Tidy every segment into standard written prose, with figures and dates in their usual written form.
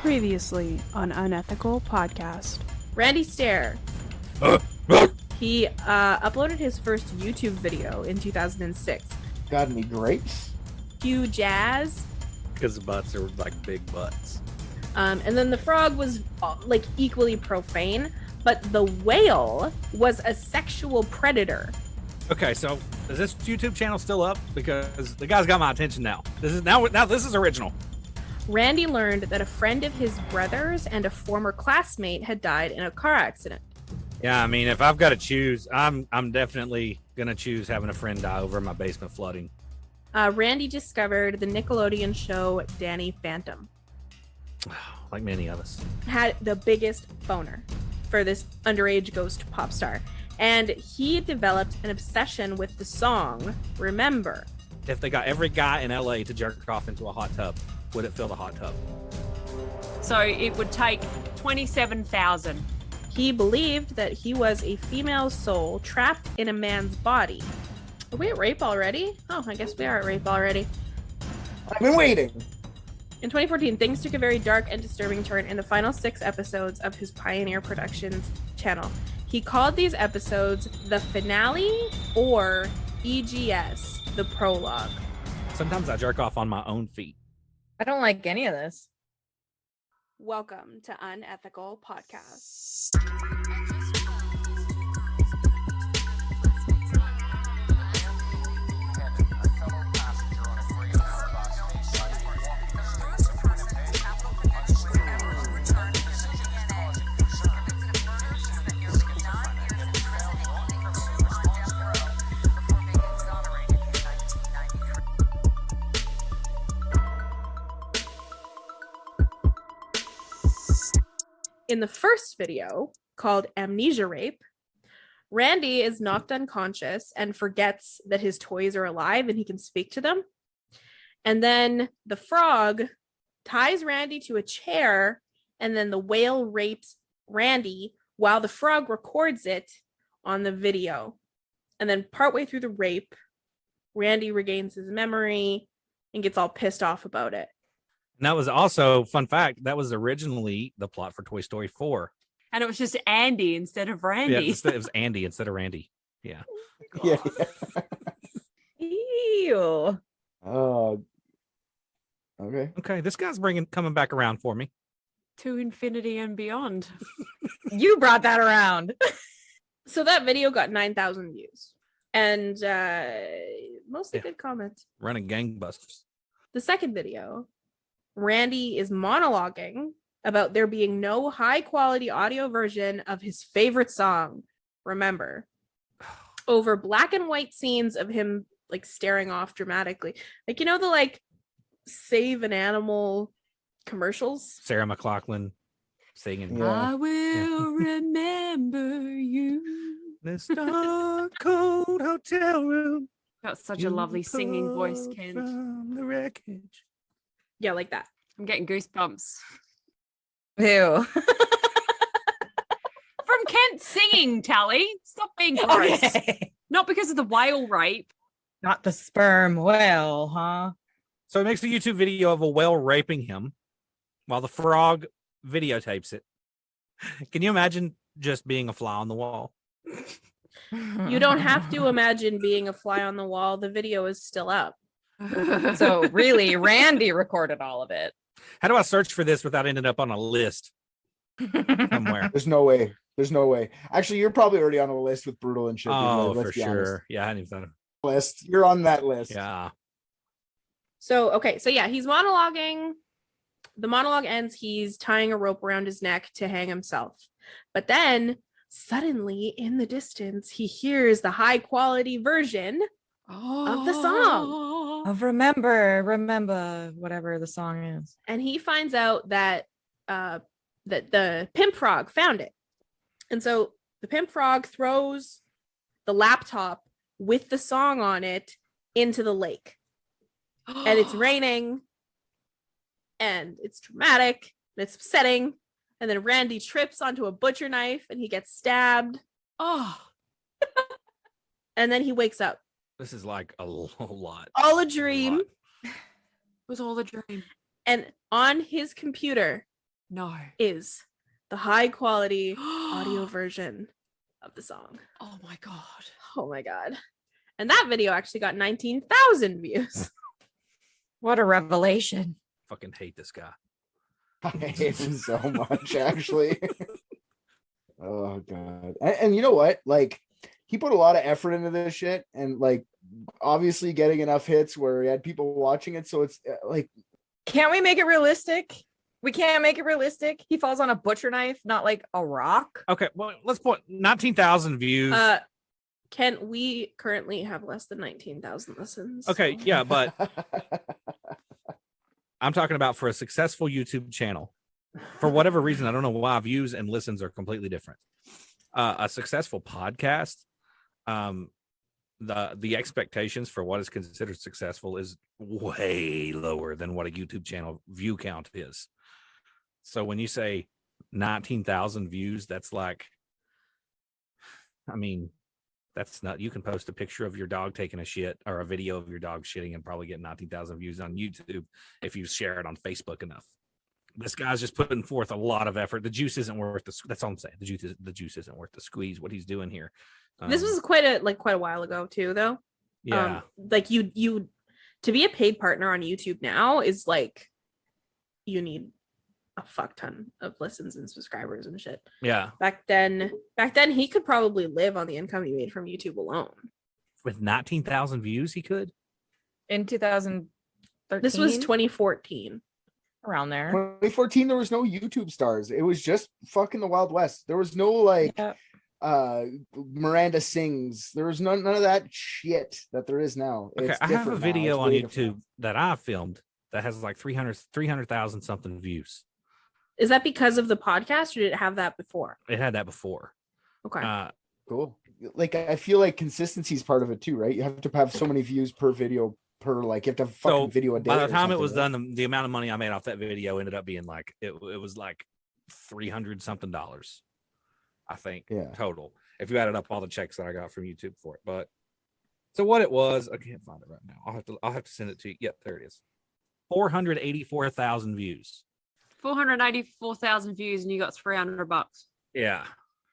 Previously on Unethical Podcast. Randy Stair. He uploaded his first YouTube video in 2006. Got any grapes? Hugh Jazz. Because the butts are like big butts. And then the frog was like equally profane, but the whale was a sexual predator. Okay, so is this YouTube channel still up? Because the guy's got my attention now. This is original. Randy learned that a friend of his brother's and a former classmate had died in a car accident. Yeah, I mean, if I've got to choose, I'm definitely gonna choose having a friend die over my basement flooding. Randy discovered the Nickelodeon show Danny Phantom. Like many of us. Had the biggest boner for this underage ghost pop star. And he developed an obsession with the song Remember. If they got every guy in LA to jerk off into a hot tub, would it fill the hot tub? So it would take 27,000. He believed that he was a female soul trapped in a man's body. Are we at rape already? Oh, I guess we are at rape already. I've been waiting. In 2014, things took a very dark and disturbing turn in the final 6 episodes of his Pioneer Productions channel. He called these episodes the finale or EGS, the prologue. Sometimes I jerk off on my own feet. I don't like any of this. Welcome to Unethical Podcast. In the first video, called Amnesia Rape, Randy is knocked unconscious and forgets that his toys are alive and he can speak to them. And then the frog ties Randy to a chair, and then the whale rapes Randy while the frog records it on the video. And then partway through the rape, Randy regains his memory and gets all pissed off about it. And that was also, fun fact, that was originally the plot for Toy Story 4. And it was just Andy instead of Randy. Yeah, it was Andy instead of Randy. Yeah. Yeah. Ew. Oh. Okay. Okay, this guy's coming back around for me. To infinity and beyond. You brought that around. So that video got 9,000 views and mostly good comments. Running gangbusters. The second video, Randy is monologuing about there being no high quality audio version of his favorite song, Remember, over black and white scenes of him like staring off dramatically. Like, you know, the like save an animal commercials? Sarah McLachlan singing. Yeah. I will remember you. This dark, cold hotel room. Got such a lovely singing voice, pulled Kent. from the wreckage. Yeah, like that. I'm getting goosebumps. Ew. From Kent singing, Tally. Stop being gross. Okay. Not because of the whale rape. Not the sperm whale, huh? So he makes a YouTube video of a whale raping him while the frog videotapes it. Can you imagine just being a fly on the wall? You don't have to imagine being a fly on the wall. The video is still up. So really, Randy recorded all of it. How do I search for this without ending up on a list somewhere? There's no way. There's no way. Actually, you're probably already on a list with Brutal and shit. Oh, let's for be honest. sure. Yeah, I hadn't even thought of List. You're on that list. Yeah. So, okay. So yeah, he's monologuing. The monologue ends. He's tying a rope around his neck to hang himself. But then suddenly in the distance, he hears the high quality version of the song. Of remember, whatever the song is. And he finds out that that the pimp frog found it. And so the pimp frog throws the laptop with the song on it into the lake. And it's raining. And it's dramatic. And it's upsetting. And then Randy trips onto a butcher knife and he gets stabbed. Oh. And then he wakes up. This is like a whole lot. All a dream. It was all a dream. And on his computer, No. is the high quality audio version of the song. Oh my god. Oh my god. And that video actually got 19,000 views. What a revelation. Fucking hate this guy. I hate him so much, actually. Oh god. And you know what? Like, he put a lot of effort into this shit, and like, obviously getting enough hits where he had people watching it. So it's like, Can't we make it realistic? We can't make it realistic. He falls on a butcher knife, not like a rock. Okay, well, let's put 19,000 views. Ken, we currently have less than 19,000 listens. Okay, yeah, but I'm talking about for a successful YouTube channel. For whatever reason, I don't know why views and listens are completely different. A successful podcast, the expectations for what is considered successful is way lower than what a YouTube channel view count is. So when you say 19,000 views, that's like, I mean, that's not, you can post a picture of your dog taking a shit or a video of your dog shitting and probably get 19,000 views on YouTube if you share it on Facebook enough. This guy's just putting forth a lot of effort. The juice isn't worth the, that's all I'm saying. The juice isn't worth the squeeze, what he's doing here. This was quite a while ago too, though. Yeah. Like you to be a paid partner on YouTube now is like, you need a fuck ton of listens and subscribers and shit. Yeah. Back then he could probably live on the income he made from YouTube alone. With 19,000 views, he could. In 2013. This was 2014. Around there. 2014, there was no YouTube stars. It was just fucking the Wild West. There was no like Miranda Sings. There was none of that shit that there is now. Okay, It's I have a different now. video It's on way YouTube different. that I filmed that has like 300,000 something views. Is that because of the podcast, or did it have that before? It had that before. Okay. Cool. Like, I feel like consistency is part of it too, right? You have to have so many views per video per, like, you have to have a fucking video a day. By the or time it something, was right? done, the amount of money I made off that video ended up being like it was like $300 something, I think, Yeah. total. If you added up all the checks that I got from YouTube for it. But so what it was, I can't find it right now. I'll have to send it to you. Yep, there it is. 484,000 views. 484,000 views and you got $300. Yeah.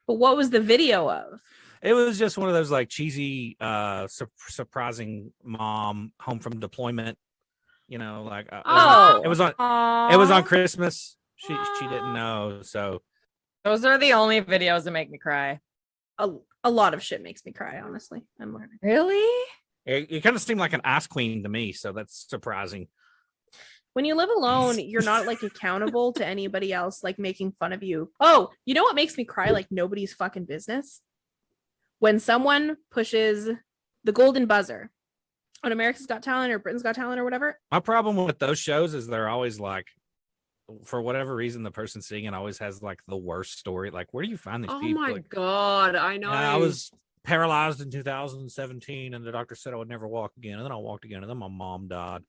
But what was the video of? It was just one of those like cheesy, surprising mom home from deployment. You know, like it was on Christmas. She didn't know, so Those are the only videos that make me cry. A lot of shit makes me cry, honestly. I'm learning. Really? it kind of seemed like an ice queen to me. So that's surprising. When you live alone, you're not like accountable to anybody else like making fun of you. Oh, you know what makes me cry like nobody's fucking business? When someone pushes the golden buzzer on America's Got Talent or Britain's Got Talent or whatever. My problem with those shows is they're always like, for whatever reason, the person singing always has like the worst story. Like, where do you find these Oh people? my Like, god, I know. I was paralyzed in 2017 and the doctor said I would never walk again. And then I walked again and then my mom died.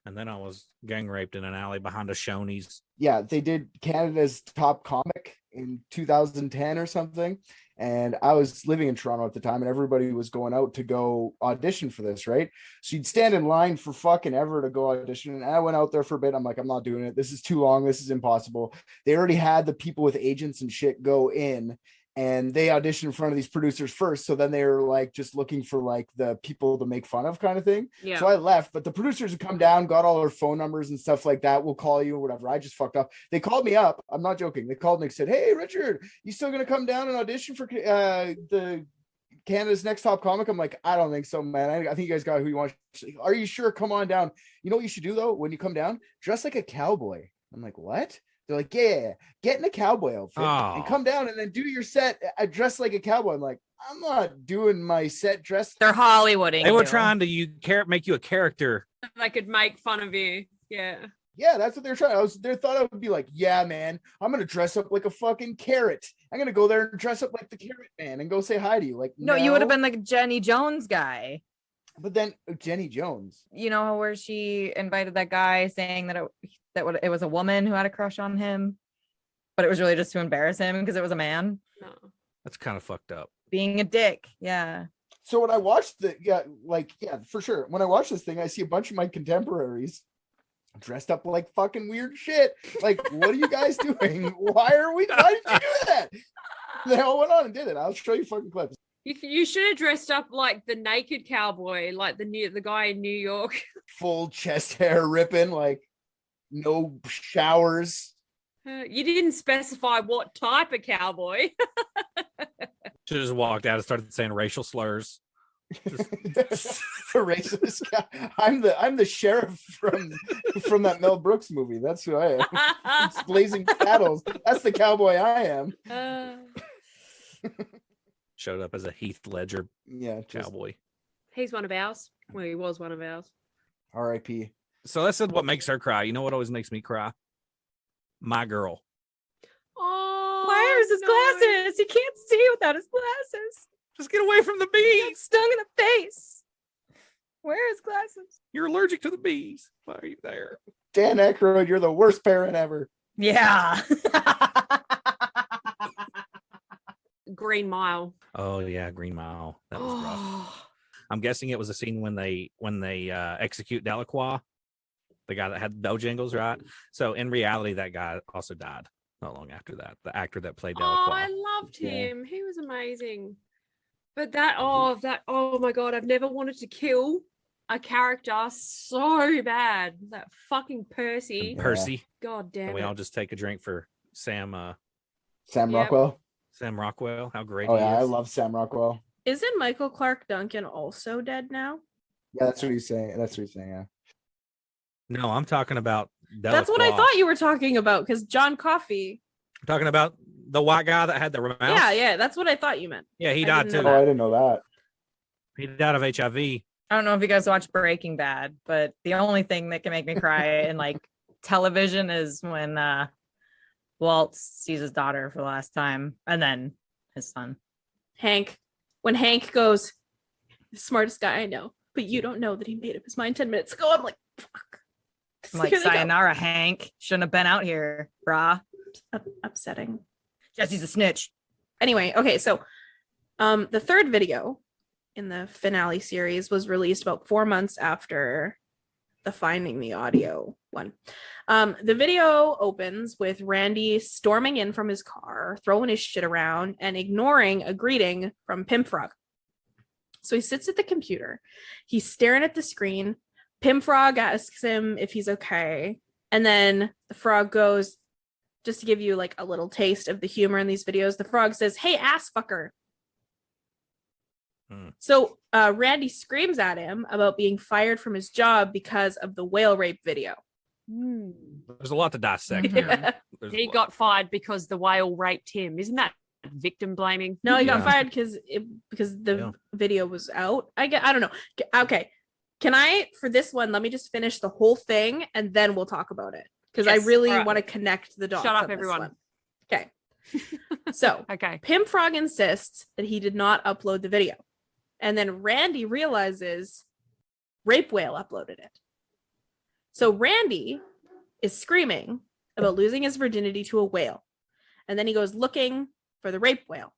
And then I was gang raped in an alley behind a Shoney's. Yeah, they did Canada's Top Comic in 2010 or something. And I was living in Toronto at the time, and everybody was going out to go audition for this, right? So you'd stand in line for fucking ever to go audition. And I went out there for a bit. I'm like, I'm not doing it. This is too long. This is impossible. They already had the people with agents and shit go in, and they auditioned in front of these producers first. So then they were like just looking for like the people to make fun of kind of thing. Yeah. So I left, but the producers had come down, got all their phone numbers and stuff like that. We'll call you or whatever. I just fucked up. They called me up. I'm not joking. They called me and said, "Hey, Richard, you still going to come down and audition for the Canada's Next Top Comic?" I'm like, "I don't think so, man. I think you guys got who you want." "Are you sure? Come on down. You know what you should do though? When you come down, dress like a cowboy." I'm like, "What?" They're like, yeah, get in a cowboy outfit and come down and then do your set dressed like a cowboy. I'm like, I'm not doing my set dressed. They're Hollywooding. They were you. trying to make you a character. I could make fun of you. Yeah. Yeah, that's what they're trying. They thought I would be like, yeah, man, I'm gonna dress up like a fucking carrot. I'm gonna go there and dress up like the Carrot Man and go say hi to you. Like, No, you would have been the Jenny Jones guy. But then Jenny Jones. You know where she invited that guy saying that it was a woman who had a crush on him, but it was really just to embarrass him because it was a man. No. That's kind of fucked up. Being a dick. Yeah. So when I watched for sure. When I watch this thing, I see a bunch of my contemporaries dressed up like fucking weird shit. Like, what are you guys doing? Why did you do that? They all went on and did it. I'll show you fucking clips. You should have dressed up like the naked cowboy, like the guy in New York. Full chest hair ripping, like no showers. You didn't specify what type of cowboy. Should have just walked out and started saying racial slurs. The racist guy. I'm the sheriff from that Mel Brooks movie. That's who I am. It's Blazing Saddles. That's the cowboy I am. Showed up as a Heath Ledger cowboy. He's one of ours. Well, he was one of ours. R.I.P. So that's what makes her cry. You know what always makes me cry? My girl. Oh, Where's his glasses? He can't see without his glasses. Just get away from the bees. Stung in the face. Where are his glasses? You're allergic to the bees. Why are you there? Dan Aykroyd, you're the worst parent ever. Yeah. Green Mile. Oh yeah, Green Mile. That was rough. I'm guessing it was a scene when they execute Delacroix, the guy that had Bojangles, right? So in reality, that guy also died not long after that. The actor that played Delacroix. Oh, I loved him. He was amazing. But oh my god, I've never wanted to kill a character so bad. That fucking Percy. Percy. God damn Can it. we all just take a drink for Sam Sam Yep. Rockwell. Sam Rockwell? How great Oh he yeah, I is. love Sam Rockwell. Isn't Michael Clark Duncan also dead now? Yeah, that's what he's saying. Yeah. No, I'm talking about That's what I Delacroix. thought you were talking about, because John Coffey. I'm talking about the white guy that had the mouse. Yeah, that's what I thought you meant. Yeah, he I died didn't too. know Oh, I didn't know that. He died of HIV. I don't know if you guys watch Breaking Bad, but the only thing that can make me cry in like television is when Walt sees his daughter for the last time, and then his son. Hank. When Hank goes, the smartest guy I know, but you don't know that he made up his mind 10 minutes ago. I'm like, fuck. I'm like, Here they go. sayonara, Hank. Shouldn't have been out here, brah. Upsetting. Jesse's a snitch. Anyway, okay, so the third video in the finale series was released about 4 months after the Finding the Audio one. The video opens with Randy storming in from his car, throwing his shit around, and ignoring a greeting from Pimp Frog. So he sits at the computer. He's staring at the screen. Pimp Frog asks him if he's okay. And then the frog goes, just to give you like a little taste of the humor in these videos, the frog says, "Hey, ass fucker." So Randy screams at him about being fired from his job because of the whale rape video. There's a lot to dissect Mhm. here. Yeah. There's a He lot. got fired because the whale raped him. Isn't that victim blaming? No, he got Yeah. fired because the video was out. I don't know. Okay. Can I, for this one, let me just finish the whole thing and then we'll talk about it. Because I Yes, really alright. want to connect the dots. Shut up, on this everyone. one. Okay. So Okay. Pimp Frog insists that he did not upload the video. And then Randy realizes Rape Whale uploaded it. So Randy is screaming about losing his virginity to a whale. And then he goes looking for the rape whale.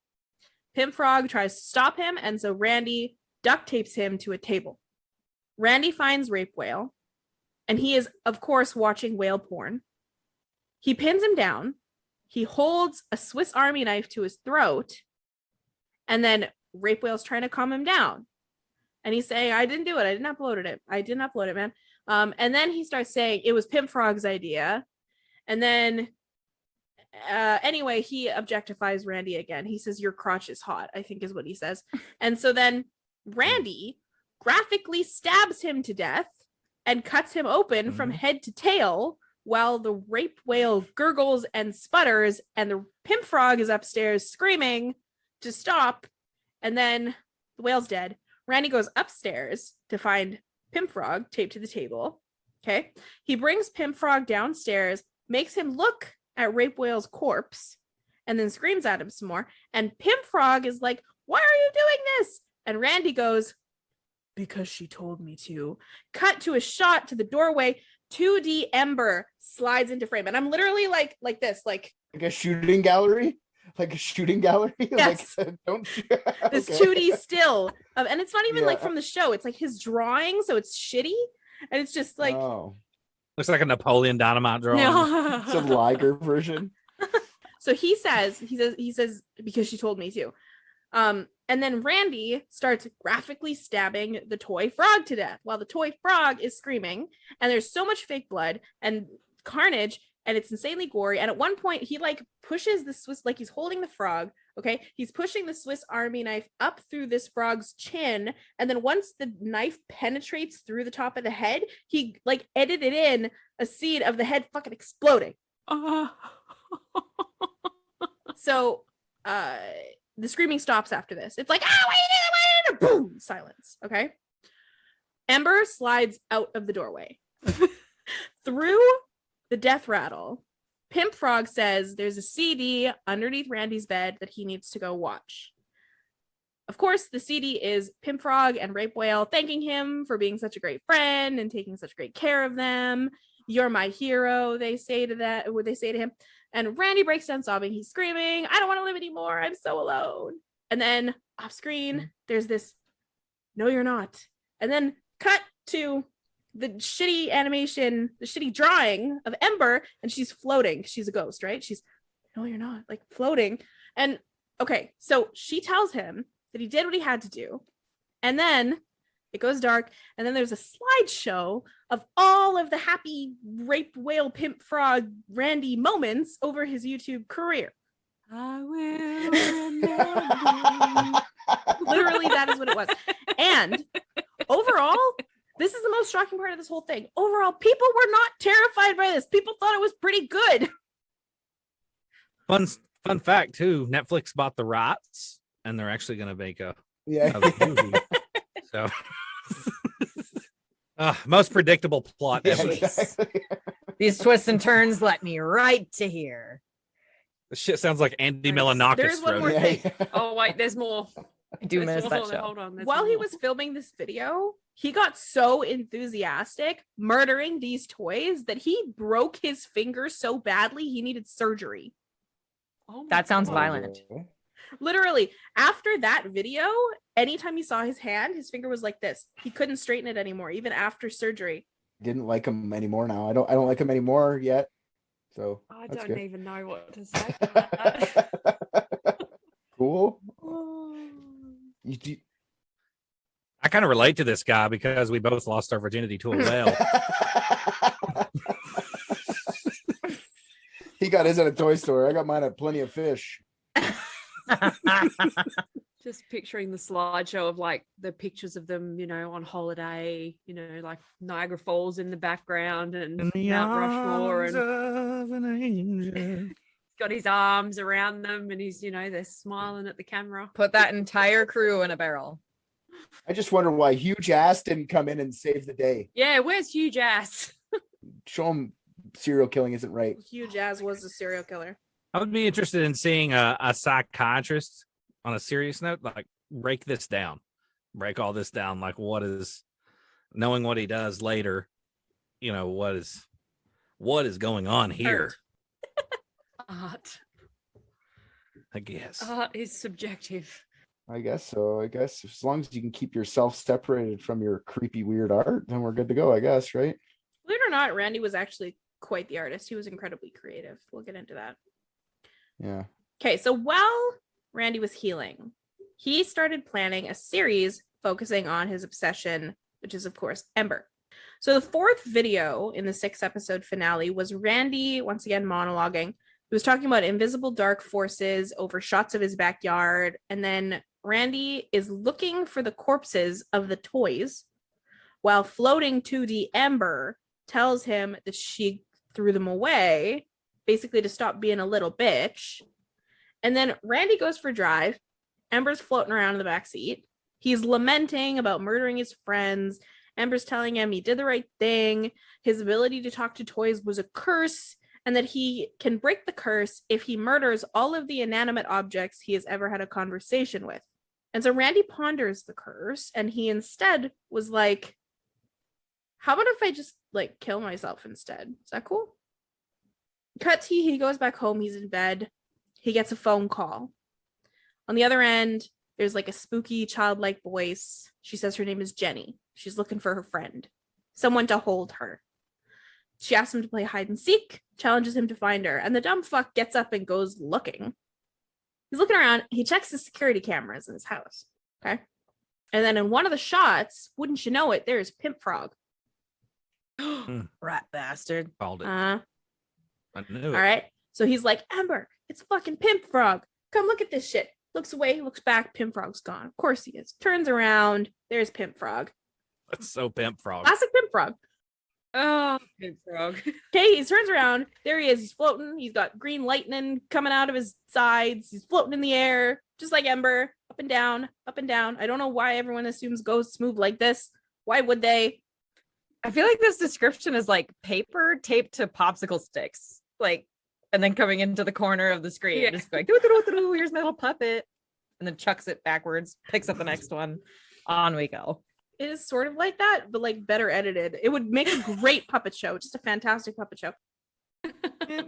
Pimp Frog tries to stop him, and so Randy duct tapes him to a table. Randy finds Rape Whale, and he is, of course, watching whale porn. He pins him down. He holds a Swiss Army knife to his throat, and then Rape Whale's trying to calm him down. And he's saying, "I didn't do it. I didn't upload it. I didn't upload it, man." And then he starts saying it was Pimp Frog's idea. And then anyway, he objectifies Randy again. He says, "Your crotch is hot," I think is what he says. And so then Randy graphically stabs him to death and cuts him open from head to tail while the rape whale gurgles and sputters, and the Pimp Frog is upstairs screaming to stop. And then the whale's dead. Randy goes upstairs to find Pimp Frog taped to the table. Okay. He brings Pimp Frog downstairs, makes him look at Rape Whale's corpse, and then screams at him some more. And Pimp Frog is like, "Why are you doing this?" And Randy goes, "Because she told me to." Cut to a shot to the doorway. 2D Ember slides into frame. And I'm literally like this, like a shooting gallery. Like a shooting gallery. Yes. Like, don't this okay. 2D still of, and it's not even like Yeah. from the show. It's like his drawing, so it's shitty. And it's just like Oh. Looks like a Napoleon Dynamite drawing. It's a Liger version. So he says, because she told me to. And then Randy starts graphically stabbing the toy frog to death while the toy frog is screaming. And there's so much fake blood and carnage, and it's insanely gory. And at one point, he like pushes the Swiss, like he's holding the frog. Okay. He's pushing the Swiss Army knife up through this frog's chin. And then once the knife penetrates through the top of the head, he like edited in a scene of the head fucking exploding. So, the screaming stops after this. It's like, wait, boom, silence. Okay. Ember slides out of the doorway. Through the death rattle, Pimp Frog says there's a CD underneath Randy's bed that he needs to go watch. Of course, the CD is Pimp Frog and Rape Whale thanking him for being such a great friend and taking such great care of them. You're my hero, they say to him. And Randy breaks down sobbing. He's screaming, I don't want to live anymore. I'm so alone. And then off screen, there's this, no, you're not. And then cut to the shitty animation, the shitty drawing of Ember, and she's floating. She's a ghost, right? She's, no, you're not, like floating. And okay, so she tells him that he did what he had to do. And then it goes dark, and then there's a slideshow of all of the happy rape whale pimp frog Randy moments over his YouTube career. I will remember. Literally, that is what it was. And overall, this is the most shocking part of this whole thing. Overall, people were not terrified by this. People thought it was pretty good. Fun fact too, Netflix bought the rights and they're actually going to make a Yeah. movie. So most predictable plot Yeah, ever. exactly. These twists and turns let me right to here. This shit sounds like Andy There's Milonakis one wrote more it. Yeah, thing. Oh wait, there's more. I do There's miss more. that show. Hold on. there's While he more. was filming this video, he got so enthusiastic murdering these toys that he broke his finger so badly he needed surgery. Oh my That sounds God. violent. Literally, after that video, anytime he saw his hand, his finger was like this. He couldn't straighten it anymore, even after surgery. Didn't like him anymore now. I don't like him anymore yet. So I that's don't good. even know what to say to that. Cool. Oh. I kind of relate to this guy because we both lost our virginity to a whale. He got his at a toy store. I got mine at Plenty of Fish. Just picturing the slideshow of like the pictures of them, on holiday, like Niagara Falls in the background and In the Mount Rushmore, arms and of an angel. he's got his arms around them, and he's, they're smiling at the camera. Put that entire crew in a barrel. I just wonder why Huge Ass didn't come in and save the day. Yeah, where's Huge Ass? Show him serial killing isn't right. Huge as was a serial killer. I would be interested in seeing a psychiatrist on a serious note, like break all this down. Like knowing what he does later, what is going on here? Art. I guess. Art is subjective. I guess so. I guess as long as you can keep yourself separated from your creepy, weird art, then we're good to go, I guess, right? Believe it or not, Randy was actually quite the artist. He was incredibly creative. We'll get into that. Yeah. Okay, so while Randy was healing, he started planning a series focusing on his obsession, which is, of course, Ember. So the fourth video in the 6-episode finale was Randy, once again, monologuing. He was talking about invisible dark forces over shots of his backyard. And then Randy is looking for the corpses of the toys while floating 2D Ember tells him that she threw them away, basically to stop being a little bitch. And then Randy goes for a drive. Ember's floating around in the back seat. He's lamenting about murdering his friends. Ember's telling him he did the right thing. His ability to talk to toys was a curse, and that he can break the curse if he murders all of the inanimate objects he has ever had a conversation with. And so Randy ponders the curse, and he instead was like, how about if I just like kill myself instead? Is that cool? He goes back home. He's in bed. He gets a phone call. On the other end, there's like a spooky childlike voice. She says her name is Jenny. She's looking for her friend, someone to hold her. She asks him to play hide and seek, challenges him to find her, and the dumb fuck gets up and goes looking. He's looking around. He checks the security cameras in his house. Okay. And then in one of the shots, wouldn't you know it, there's Pimp Frog. Rat bastard. Called it. Uh, I knew all it. right. So he's like, Ember, it's fucking Pimp Frog. Come look at this shit. Looks away, looks back. Pimp Frog's gone. Of course he is. Turns around. There's Pimp Frog. That's so Pimp Frog. Classic Pimp Frog. Oh, Pimp Frog. Okay, he turns around. There he is. He's floating. He's got green lightning coming out of his sides. He's floating in the air, just like Ember, up and down, up and down. I don't know why everyone assumes ghosts move like this. Why would they? I feel like this description is like paper taped to popsicle sticks, like, and then coming into the corner of the screen, Yeah. just going, "Doo-doo-doo-doo-doo, here's my little puppet," and then chucks it backwards, picks up the next one. On we go. It is sort of like that, but like better edited. It would make a great puppet show, just a fantastic puppet show.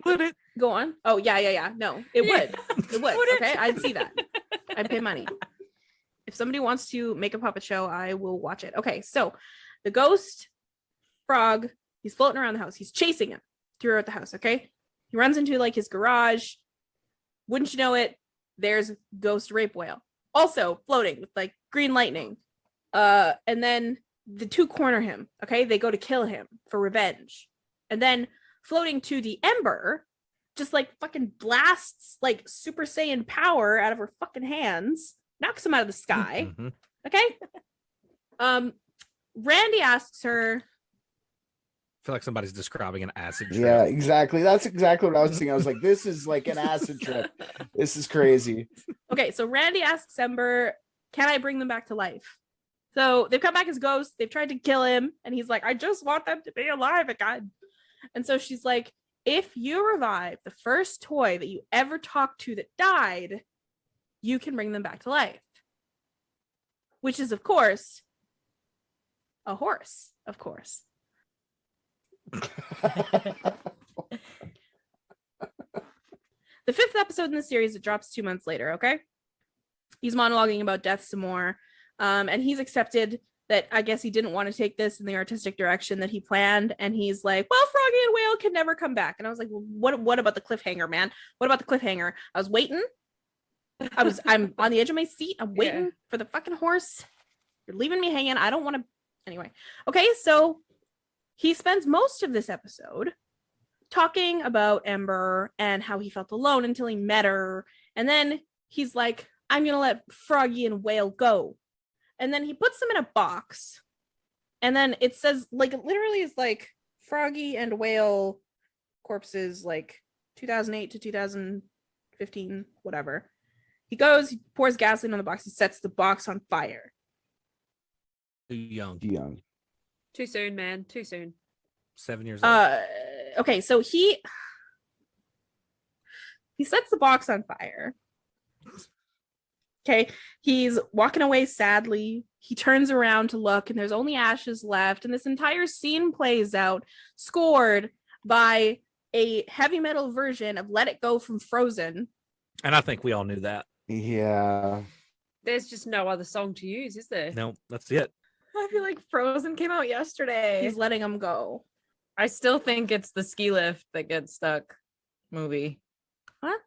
Would it? Go on. Oh, yeah. No, it Yeah. would. It would. Would it? Okay, I'd see that. I'd pay money. If somebody wants to make a puppet show, I will watch it. Okay, so the ghost frog, he's floating around the house. He's chasing him throughout the house, okay? He runs into like his garage. Wouldn't you know it, there's ghost rape whale. Also floating with like green lightning. And then the two corner him, okay? They go to kill him for revenge. And then floating to the Ember, just like fucking blasts like Super Saiyan power out of her fucking hands, knocks him out of the sky. Mhm. Okay. Randy asks her, I feel like somebody's describing an acid trip. Yeah, exactly. That's exactly what I was thinking. I was like, this is like an acid trip. This is crazy. okay, so Randy asks Ember, can I bring them back to life? So they've come back as ghosts. They've tried to kill him. And he's like, I just want them to be alive again. And so she's like, if you revive the first toy that you ever talked to that died, you can bring them back to life. Which is, of course, a horse, of course. The fifth episode in the series, it drops 2 months later, okay? He's monologuing about death some more. And he's accepted that I guess he didn't want to take this in the artistic direction that he planned. And he's like, well, Froggy and Whale can never come back. And I was like, well, what about the cliffhanger, man? What about the cliffhanger? I was waiting. I'm on the edge of my seat. I'm waiting for the fucking horse. You're leaving me hanging. I don't want to. Anyway. Okay, so he spends most of this episode talking about Ember and how he felt alone until he met her. And then he's like, I'm going to let Froggy and Whale go. And then he puts them in a box. And then it says, like, it literally is like Froggy and Whale corpses, like 2008 to 2015, whatever. He goes, he pours gasoline on the box, he sets the box on fire. Too young. Young. Too soon, man. Too soon. 7 years old. Okay, so he sets the box on fire. Okay, he's walking away sadly. He turns around to look, and there's only ashes left. And this entire scene plays out, scored by a heavy metal version of Let It Go from Frozen. And I think we all knew that. Yeah. There's just no other song to use, is there? No, that's it. I feel like Frozen came out yesterday. He's letting him go. I still think it's the ski lift that gets stuck movie. Huh?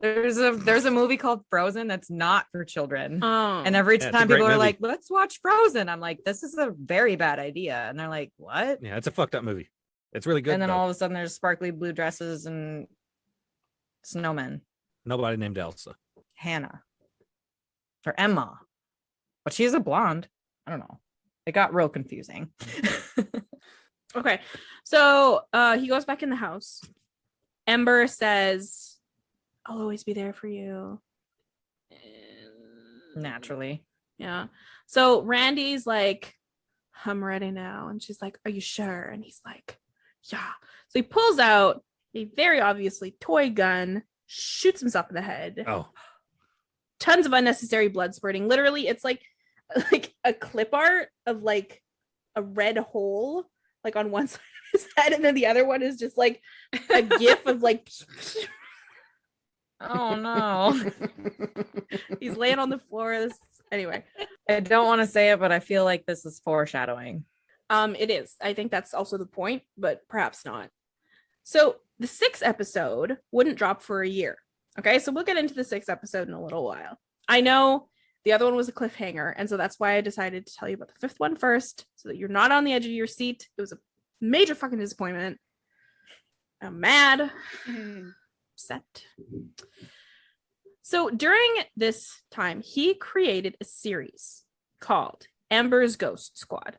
There's a movie called Frozen that's not for children. Oh. And every Yeah, it's a time great people are movie. like, let's watch Frozen. I'm like, this is a very bad idea. And they're like, what? Yeah, it's a fucked up movie. It's really good. And then though. all of a sudden there's sparkly blue dresses and snowmen. Nobody named Elsa. Hannah. Or Emma. But she's a blonde. I don't know. It got real confusing. Okay, so he goes back in the house. Ember says, I'll always be there for you. Naturally. Yeah. So Randy's like, I'm ready now. And she's like, are you sure? And he's like, yeah. So he pulls out a very obviously toy gun, shoots himself in the head. Oh, Tons of unnecessary blood spurting. Literally, it's like a clip art of like a red hole like on one side of his head, and then the other one is just like a gif of like Oh no. he's laying on the floor. Anyway, I don't want to say it, but I feel like this is foreshadowing. It is. I think that's also the point, but perhaps not. So the 6th episode wouldn't drop for a year. Okay, so we'll get into the 6th episode in a little while. I know the other one was a cliffhanger, and so that's why I decided to tell you about the 5th one first, so that you're not on the edge of your seat. It was a major fucking disappointment. I'm mad, upset. So during this time, he created a series called Amber's Ghost Squad.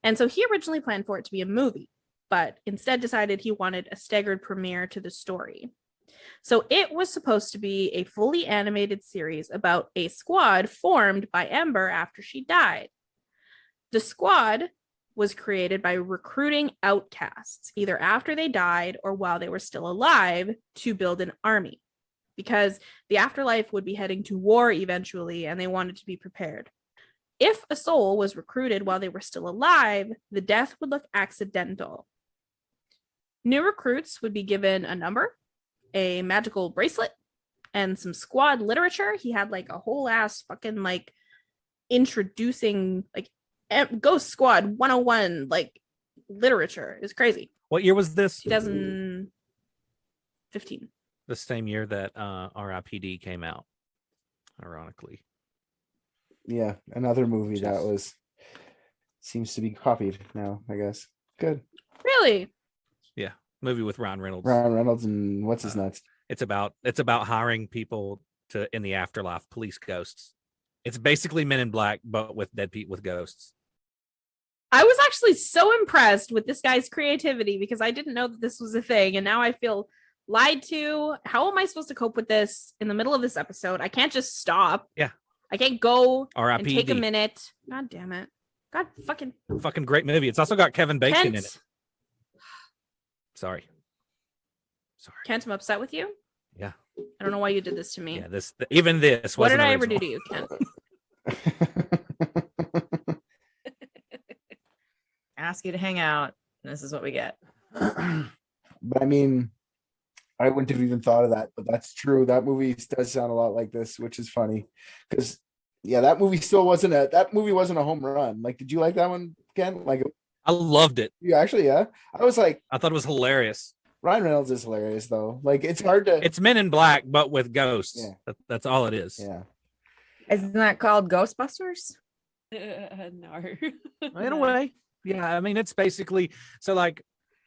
And so he originally planned for it to be a movie, but instead decided he wanted a staggered premiere to the story. So it was supposed to be a fully animated series about a squad formed by Amber after she died. The squad was created by recruiting outcasts, either after they died or while they were still alive, to build an army, because the afterlife would be heading to war eventually, and they wanted to be prepared. If a soul was recruited while they were still alive, the death would look accidental. New recruits would be given a number, a magical bracelet, and some squad literature. He had like a whole ass fucking like introducing like Ghost Squad 101 like literature. It's crazy. What year was this? 2015. The same year that RIPD came out, ironically. Yeah, another movie Just- that was seems to be copied now, I guess. Good. Really? Movie with Ryan Reynolds. Ryan Reynolds and what's his nuts? It's about hiring people to in the afterlife, police ghosts. It's basically Men in Black, but with dead people with ghosts. I was actually so impressed with this guy's creativity because I didn't know that this was a thing, and now I feel lied to. How am I supposed to cope with this in the middle of this episode? I can't just stop. Yeah. I can't go and R.I.P.D. take a minute. God damn it. God fucking Fucking great movie. It's also got Kevin Bacon in Kent. it. Sorry. Kent, I'm upset with you. Yeah. I don't know why you did this to me. Yeah, even this What did wasn't I ever do original. to you, Kent? Ask you to hang out. And this is what we get. But I mean, I wouldn't have even thought of that, but that's true. That movie does sound a lot like this, which is funny because that movie wasn't a home run. Like, did you like that one, Ken? Like, I loved it. you actually, yeah. I was like, I thought it was hilarious. Ryan Reynolds is hilarious though. Like, it's hard to. It's Men in Black, but with ghosts. Yeah. That's all it is. Yeah. Isn't that called Ghostbusters? No. In a way. Yeah, I mean, it's basically so like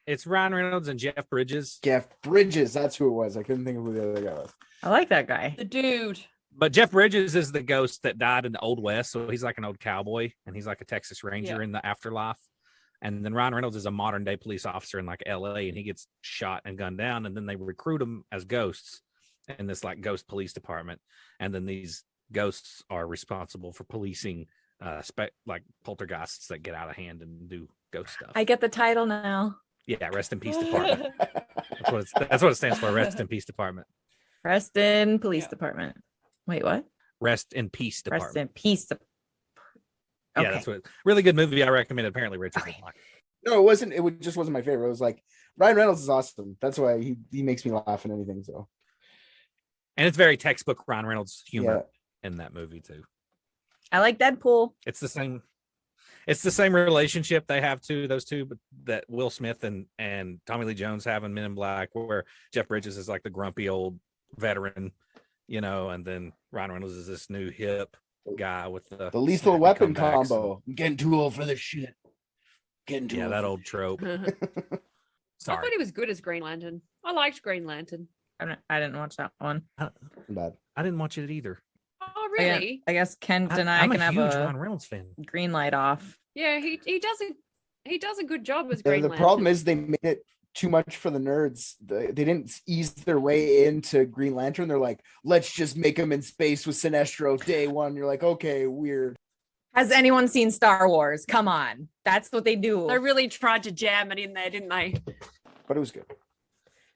it's Ryan Reynolds and Jeff Bridges. Jeff Bridges, that's who it was. I couldn't think of who the other guy was. I like that guy. The dude. But Jeff Bridges is the ghost that died in the Old West. So he's like an old cowboy and he's like a Texas Ranger in the afterlife. And then Ryan Reynolds is a modern day police officer in like LA and he gets shot and gunned down. And then they recruit him as ghosts in this like ghost police department. And then these ghosts are responsible for policing like poltergeists that get out of hand and do ghost stuff. I get the title now. Yeah, Rest in Peace Department. That's what it stands for. Rest in Peace Department. Preston Police Department. Wait, what? Rest in Peace Department. Preston Peace. Yeah, that's what. Really good movie. I recommend it. Apparently, Richard didn't like it. No, it wasn't. It just wasn't my favorite. It was like Ryan Reynolds is awesome. That's why he makes me laugh in anything. So, and it's very textbook Ryan Reynolds humor in that movie too. I like Deadpool. It's the same. It's the same relationship they have to those two, but that Will Smith and Tommy Lee Jones have in Men in Black, where Jeff Bridges is like the grumpy old veteran, and then Ryan Reynolds is this new hip guy with the lethal snappy weapon comebacks. combo. I'm getting too old for this shit. Getting too old. That old trope. I Sorry. thought he was good as Green Lantern. I liked Green Lantern. I didn't watch that one. Bad. I didn't watch it either. Oh, really? I guess Kent and I I'm can a have huge a Ryan Reynolds fan. green light off. Yeah, he does a good job as The Green Lantern. problem is they made it too much for the nerds. They didn't ease their way into Green Lantern. They're like, let's just make him in space with Sinestro day one. You're like, okay, weird. Has anyone seen Star Wars? Come on. That's what they do. They really tried to jam it in there, didn't they? But it was good.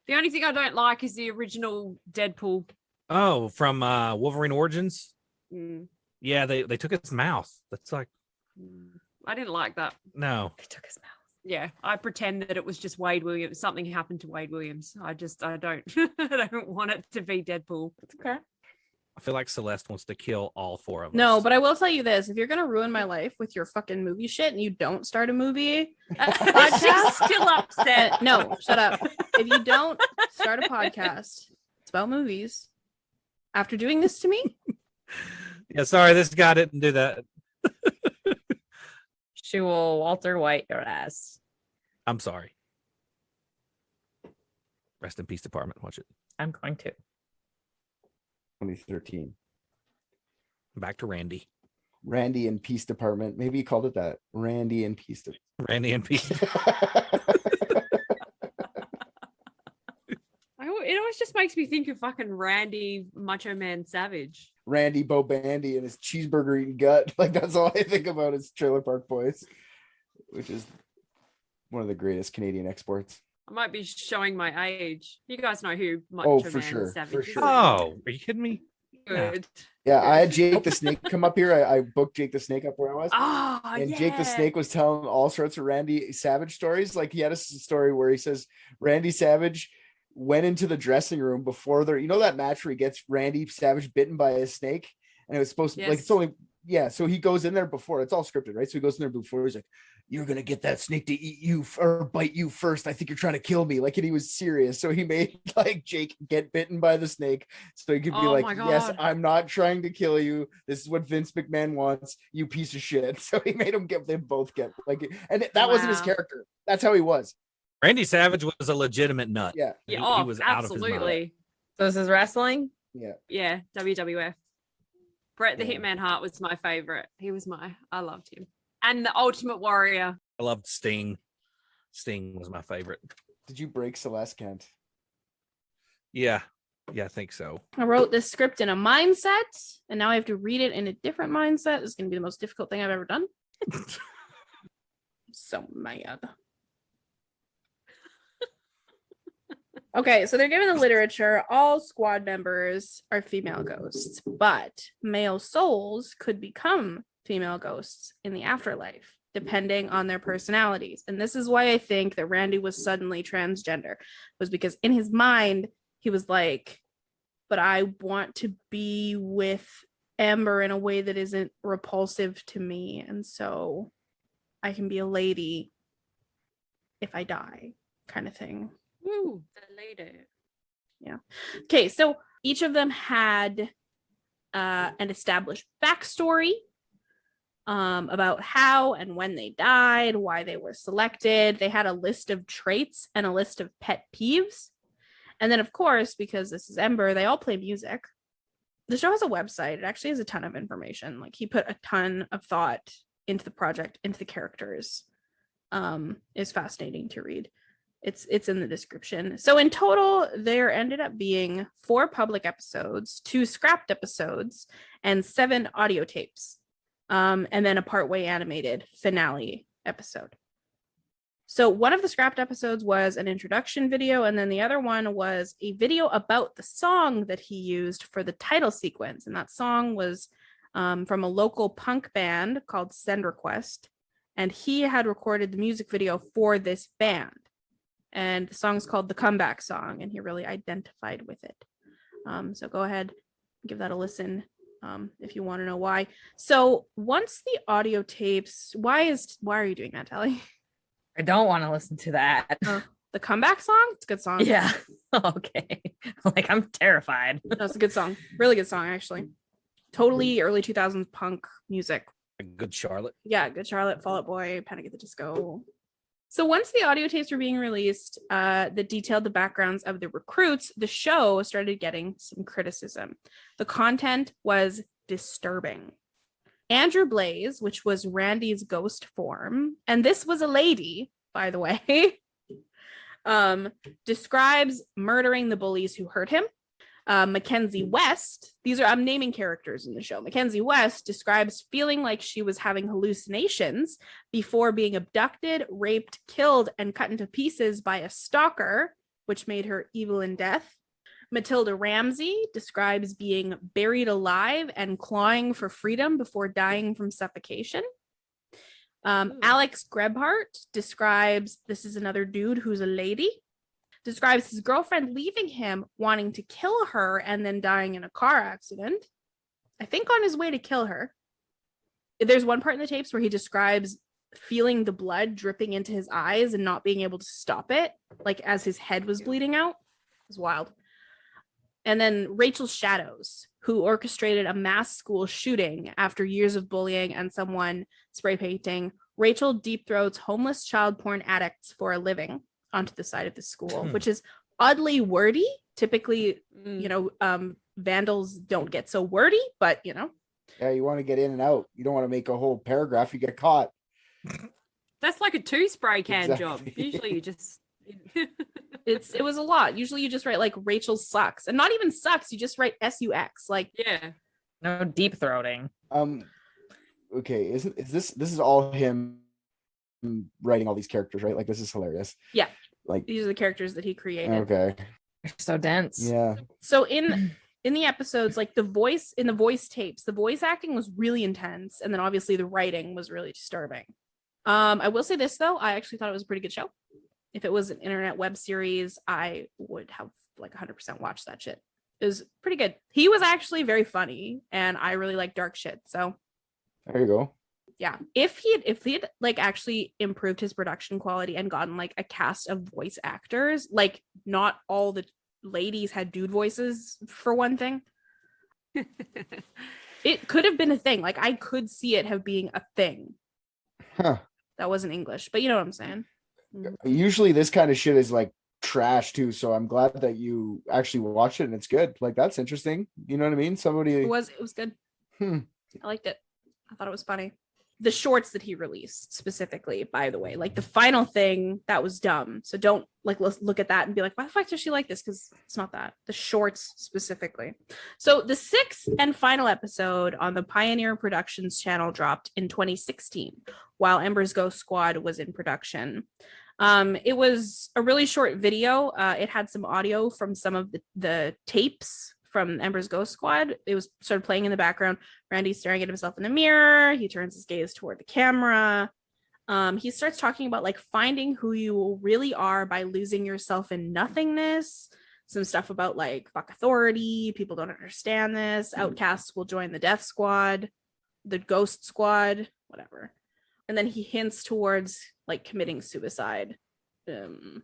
The only thing I don't like is the original Deadpool. Oh, from Wolverine Origins. Mm, Yeah, they took his mouth. That's like I didn't like that. no. They took his mouth. Yeah, I pretend that it was just Wade Williams. Something happened to Wade Williams. I don't I don't want it to be Deadpool. It's okay. I feel like Celeste wants to kill all four of us. No, but I will tell you this: if you're gonna ruin my life with your fucking movie shit and you don't start a movie She's podcast, still upset. no, shut up. If you don't start a podcast, it's about movies. After doing this to me, Yeah, sorry, this guy didn't do that. She will Walter White your ass. I'm sorry. Rest in peace, department. Watch it. I'm going to. 2013. Back to Randy. Randy and Peace Department. Maybe he called it that. Randy and Peace Randy and peace. It always just makes me think of fucking Randy Macho Man Savage. Randy Bo Bandy and his cheeseburger eating gut. Like, that's all I think about is Trailer Park Boys, which is one of the greatest Canadian exports. I might be showing my age. You guys know who Oh, Macho for Man sure, Savage for is. sure. Oh, are you kidding me? Good. Yeah, I had Jake the Snake come up here. I booked Jake the Snake up where I was. Ah, And yeah. Jake the Snake was telling all sorts of Randy Savage stories. Like, he had a story where he says Randy Savage went into the dressing room before their, you know, that match where he gets Randy Savage bitten by a snake, and it was supposed to like, it's Yes. only, yeah. So he goes in there before, it's all scripted, right? So he goes in there before, he's like, "You're gonna get that snake to eat you or bite you first. I think you're trying to kill me." Like, and he was serious. So he made like Jake get bitten by the snake, so he could be Oh like, my "Yes, God. I'm not trying to kill you. This is what Vince McMahon wants. You piece of shit." So he made them both get like, and that wasn't his Wow. character. That's how he was. Randy Savage was a legitimate nut. Yeah, Yeah, He was out of his mind. absolutely. So this is wrestling? yeah. Yeah, WWF. Bret the Yeah. Hitman Hart was my favorite. I loved him. And the Ultimate Warrior. I loved Sting. Sting was my favorite. Did you break Celeste, Kent? Yeah, I think so. I wrote this script in a mindset, and now I have to read it in a different mindset. It's going to be the most difficult thing I've ever done. I'm so mad. Okay, so they're given the literature. All squad members are female ghosts, but male souls could become female ghosts in the afterlife, depending on their personalities. And this is why I think that Randy was suddenly transgender, was because in his mind, he was like, but I want to be with Amber in a way that isn't repulsive to me. And so I can be a lady if I die, kind of thing. Woo, the lady. Okay, so each of them had an established backstory about how and when they died, why they were selected. They had a list of traits and a list of pet peeves. And then, of course, because this is Ember, they all play music. The show has a website. It actually has a ton of information. Like, he put a ton of thought into the project, into the characters. It's fascinating to read. It's in the description. So in total, there ended up being 4 public episodes, 2 scrapped episodes, and 7 audio tapes. And then a partway animated finale episode. So one of the scrapped episodes was an introduction video, and then the other one was a video about the song that he used for the title sequence. And that song was from a local punk band called Send Request. And he had recorded the music video for this band. And the song's called The Comeback Song, and he really identified with it. So go ahead, give that a listen if you want to know why. So once the audio tapes, why are you doing that, Tally? I don't want to listen to that. The Comeback Song? It's a good song. Yeah. Okay. Like, I'm terrified. No, it's a good song. Really good song, actually. Totally early 2000s punk music. Good Charlotte. Yeah, Good Charlotte, Fall Out Boy, Panic at the Disco. So once the audio tapes were being released that detailed the backgrounds of the recruits, the show started getting some criticism. The content was disturbing. Andrew Blaze, which was Randy's ghost form, and this was a lady, by the way, describes murdering the bullies who hurt him. Mackenzie West, I'm naming characters in the show. Mackenzie West describes feeling like she was having hallucinations before being abducted, raped, killed, and cut into pieces by a stalker, which made her evil in death. Matilda Ramsey describes being buried alive and clawing for freedom before dying from suffocation. Alex Grebhart describes, this is another dude who's a lady, describes his girlfriend leaving him, wanting to kill her, and then dying in a car accident. I think on his way to kill her. There's one part in the tapes where he describes feeling the blood dripping into his eyes and not being able to stop it, like as his head was bleeding out. It was wild. And then Rachel Shadows, who orchestrated a mass school shooting after years of bullying and someone spray painting Rachel deep throats homeless child porn addicts for a living onto the side of the school, which is oddly wordy. Typically, vandals don't get so wordy, but Yeah, you want to get in and out. You don't want to make a whole paragraph. You get caught. That's like a 2 spray can job. Exactly. Usually you just it was a lot. Usually you just write like Rachel sucks, and not even sucks. You just write SUX. Like yeah. No deep throating. Okay, is this is all him writing all these characters, right? Like this is hilarious. Yeah. Like these are the characters that he created. okay. They're so dense. Yeah. So in the episodes, like the voice tapes, the voice acting was really intense, and then obviously the writing was really disturbing. I will say this though, I actually thought it was a pretty good show. If it was an internet web series, I would have like 100% watched that shit. It was pretty good. He was actually very funny, and I really like dark shit. So There you go. yeah, if he had like actually improved his production quality and gotten like a cast of voice actors, like not all the ladies had dude voices for one thing, it could have been a thing. Like I could see it have being a thing. Huh. That wasn't English, but you know what I'm saying. Usually this kind of shit is like trash too, so I'm glad that you actually watched it and it's good. Like that's interesting. You know what I mean? Somebody It was good. I liked it. I thought it was funny. The shorts that he released specifically, by the way, like the final thing, that was dumb. So don't like look at that and be like, why the fuck does she like this? Because it's not that. The shorts specifically. So the 6th and final episode on the Pioneer Productions channel dropped in 2016 while Ember's Ghost Squad was in production. It was a really short video. It had some audio from some of the tapes from Ember's Ghost Squad. It was sort of playing in the background. Randy staring at himself in the mirror. He turns his gaze toward the camera. He starts talking about like finding who you really are by losing yourself in nothingness. Some stuff about like fuck authority. People don't understand this. Outcasts will join the Death Squad, the Ghost Squad, whatever. And then he hints towards like committing suicide. And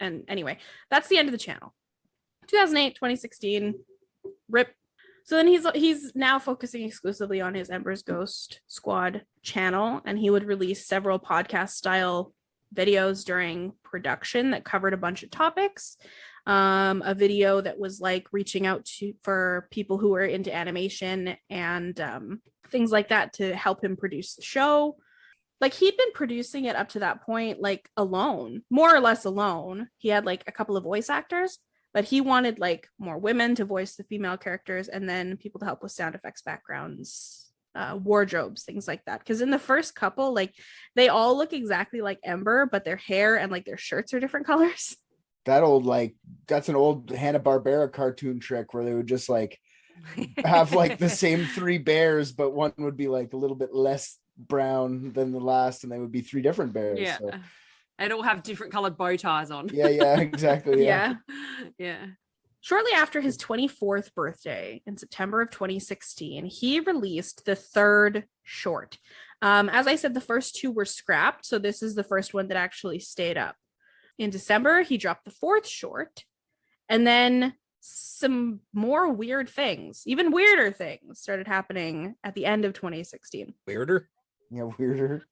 anyway, that's the end of the channel. 2008, 2016, rip. So then he's now focusing exclusively on his Ember's Ghost Squad channel, and he would release several podcast style videos during production that covered a bunch of topics. A video that was like reaching out for people who were into animation and things like that to help him produce the show. Like he'd been producing it up to that point, like alone, more or less alone. He had like a couple of voice actors, but he wanted like more women to voice the female characters and then people to help with sound effects backgrounds, wardrobes, things like that. Because in the first couple, like they all look exactly like Ember, but their hair and like their shirts are different colors. That's an old Hanna-Barbera cartoon trick where they would just like have like the same 3 bears, but one would be like a little bit less brown than the last, and they would be 3 different bears. Yeah. So. They'd all have different colored bow ties on. Yeah, exactly. Yeah. Yeah. Shortly after his 24th birthday in September of 2016, he released the 3rd short. As I said, the first 2 were scrapped, so this is the first one that actually stayed up. In December, he dropped the 4th short, and then some more weird things, even weirder things, started happening at the end of 2016. Weirder? Yeah, weirder.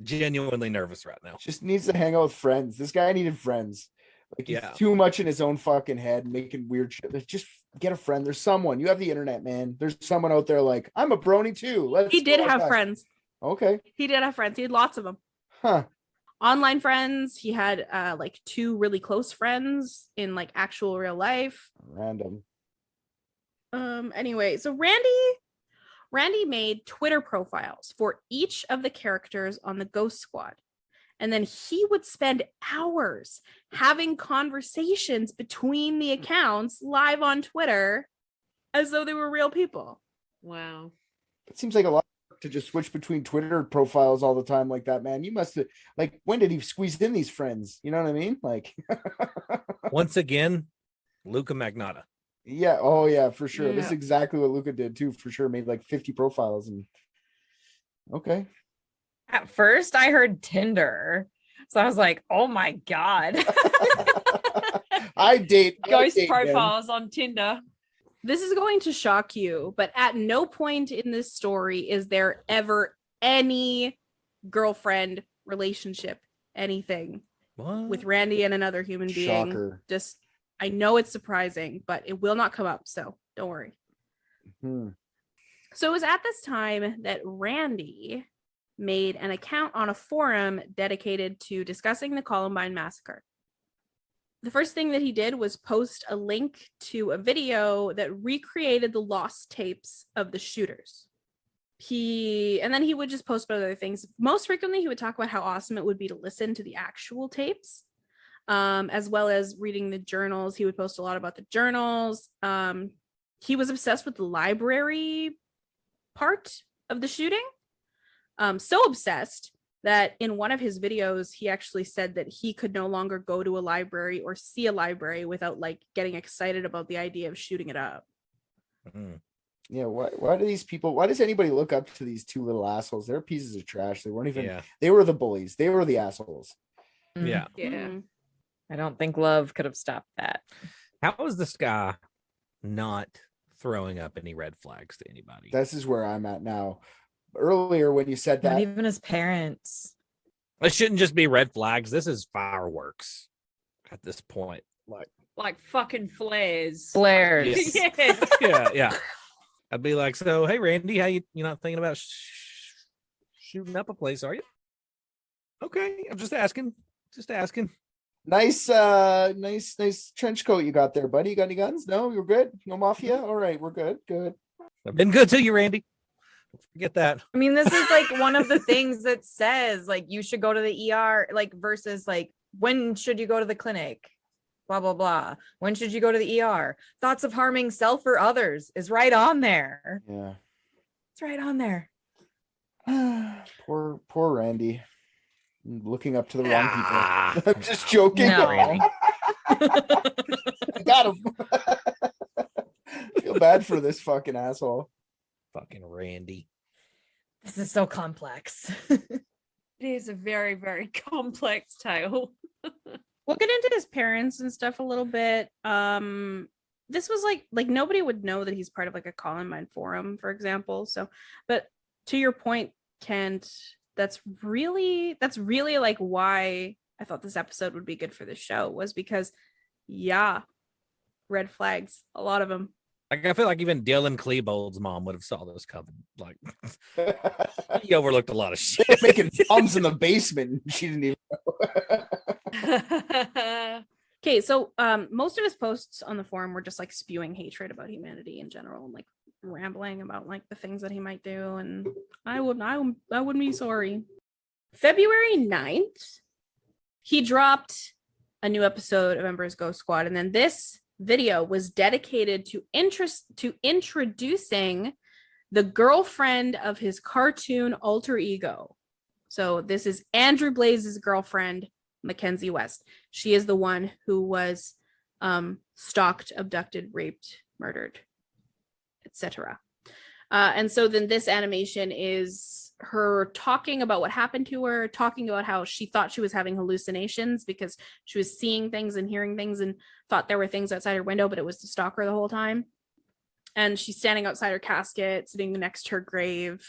Genuinely nervous right now. Just needs to hang out with friends. This guy needed friends. Like he's too much in his own fucking head, making weird shit. Just get a friend. There's someone. You have the internet, man. There's someone out there like, I'm a brony too. He did have friends. Okay. He did have friends. He had lots of them. Huh. Online friends. He had like 2 really close friends in like actual real life. Random. Anyway, so Randy made Twitter profiles for each of the characters on the Ghost Squad. And then he would spend hours having conversations between the accounts live on Twitter as though they were real people. Wow. It seems like a lot. to just switch between Twitter profiles all the time like that, man. You must have, like, when did he squeeze in these friends? You know what I mean? Like, Once again, Luca Magnotta. yeah. Oh yeah, for sure. This is Yeah. exactly what Luca did too, for sure. Made like 50 profiles and okay. At first, I heard Tinder, so I was like, "Oh my god!" I date Ghost them. profiles on Tinder. This is going to shock you, but at no point in this story is there ever any girlfriend relationship, anything What? with Randy and another human being. Shocker. Just, I know it's surprising, but it will not come up, so don't worry. Hmm. So it was at this time that Randy made an account on a forum dedicated to discussing the Columbine massacre. The first thing that he did was post a link to a video that recreated the lost tapes of the shooters. And then he would just post about other things. Most frequently, he would talk about how awesome it would be to listen to the actual tapes, as well as reading the journals. He would post a lot about the journals. He was obsessed with the library part of the shooting. So obsessed that in one of his videos, he actually said that he could no longer go to a library or see a library without like getting excited about the idea of shooting it up. Mm. Yeah, why do these people, why does anybody look up to these two little assholes? They're pieces of trash. They weren't even, Yeah. they were the bullies. They were the assholes. Yeah. Yeah. Mhm. I don't think love could have stopped that. How is this guy not throwing up any red flags to anybody? This is where I'm at now. Earlier when you said Not that, even his parents. It shouldn't just be red flags. This is fireworks at this point. Like fucking flares. Flares. Yes. Yeah. Yeah. I'd be like, so, hey, Randy, how you not thinking about shooting up a place, are you? Okay, I'm just asking. nice trench coat you got there, buddy. You got any guns? No, you're good. No mafia. All right, we're good. I've been good to you, Randy. Don't forget that. I mean, this is like one of the things that says like you should go to the ER, like versus like when should you go to the clinic? Blah blah blah. When should you go to the ER? Thoughts of harming self or others is right on there. Yeah. It's right on there. Poor Randy. Looking up to the wrong Ah. people. I'm just joking. No. I got him. Feel bad for this fucking asshole. Fucking Randy. This is so complex. It is a very, very complex tale. We'll get into his parents and stuff a little bit. This was like nobody would know that he's part of like a Columbine forum, for example. So, but to your point, Kent, that's really like why I thought this episode would be good for the show, was because yeah, red flags, a lot of them. Like, I feel like even Dylan Klebold's mom would have saw this coming. Like, he overlooked a lot of shit. They're making bombs in the basement. She didn't even know. Okay, so most of his posts on the forum were just like spewing hatred about humanity in general and like rambling about like the things that he might do, and I wouldn't be sorry. February 9th, he dropped a new episode of Ember's Ghost Squad, and then this video was dedicated to introducing the girlfriend of his cartoon alter ego. So this is Andrew Blaze's girlfriend, Mackenzie West. She is the one who was stalked, abducted, raped, murdered, etc. And so then this animation is her talking about what happened to her, talking about how she thought she was having hallucinations because she was seeing things and hearing things and thought there were things outside her window, but it was the stalker the whole time. And she's standing outside her casket, sitting next to her grave,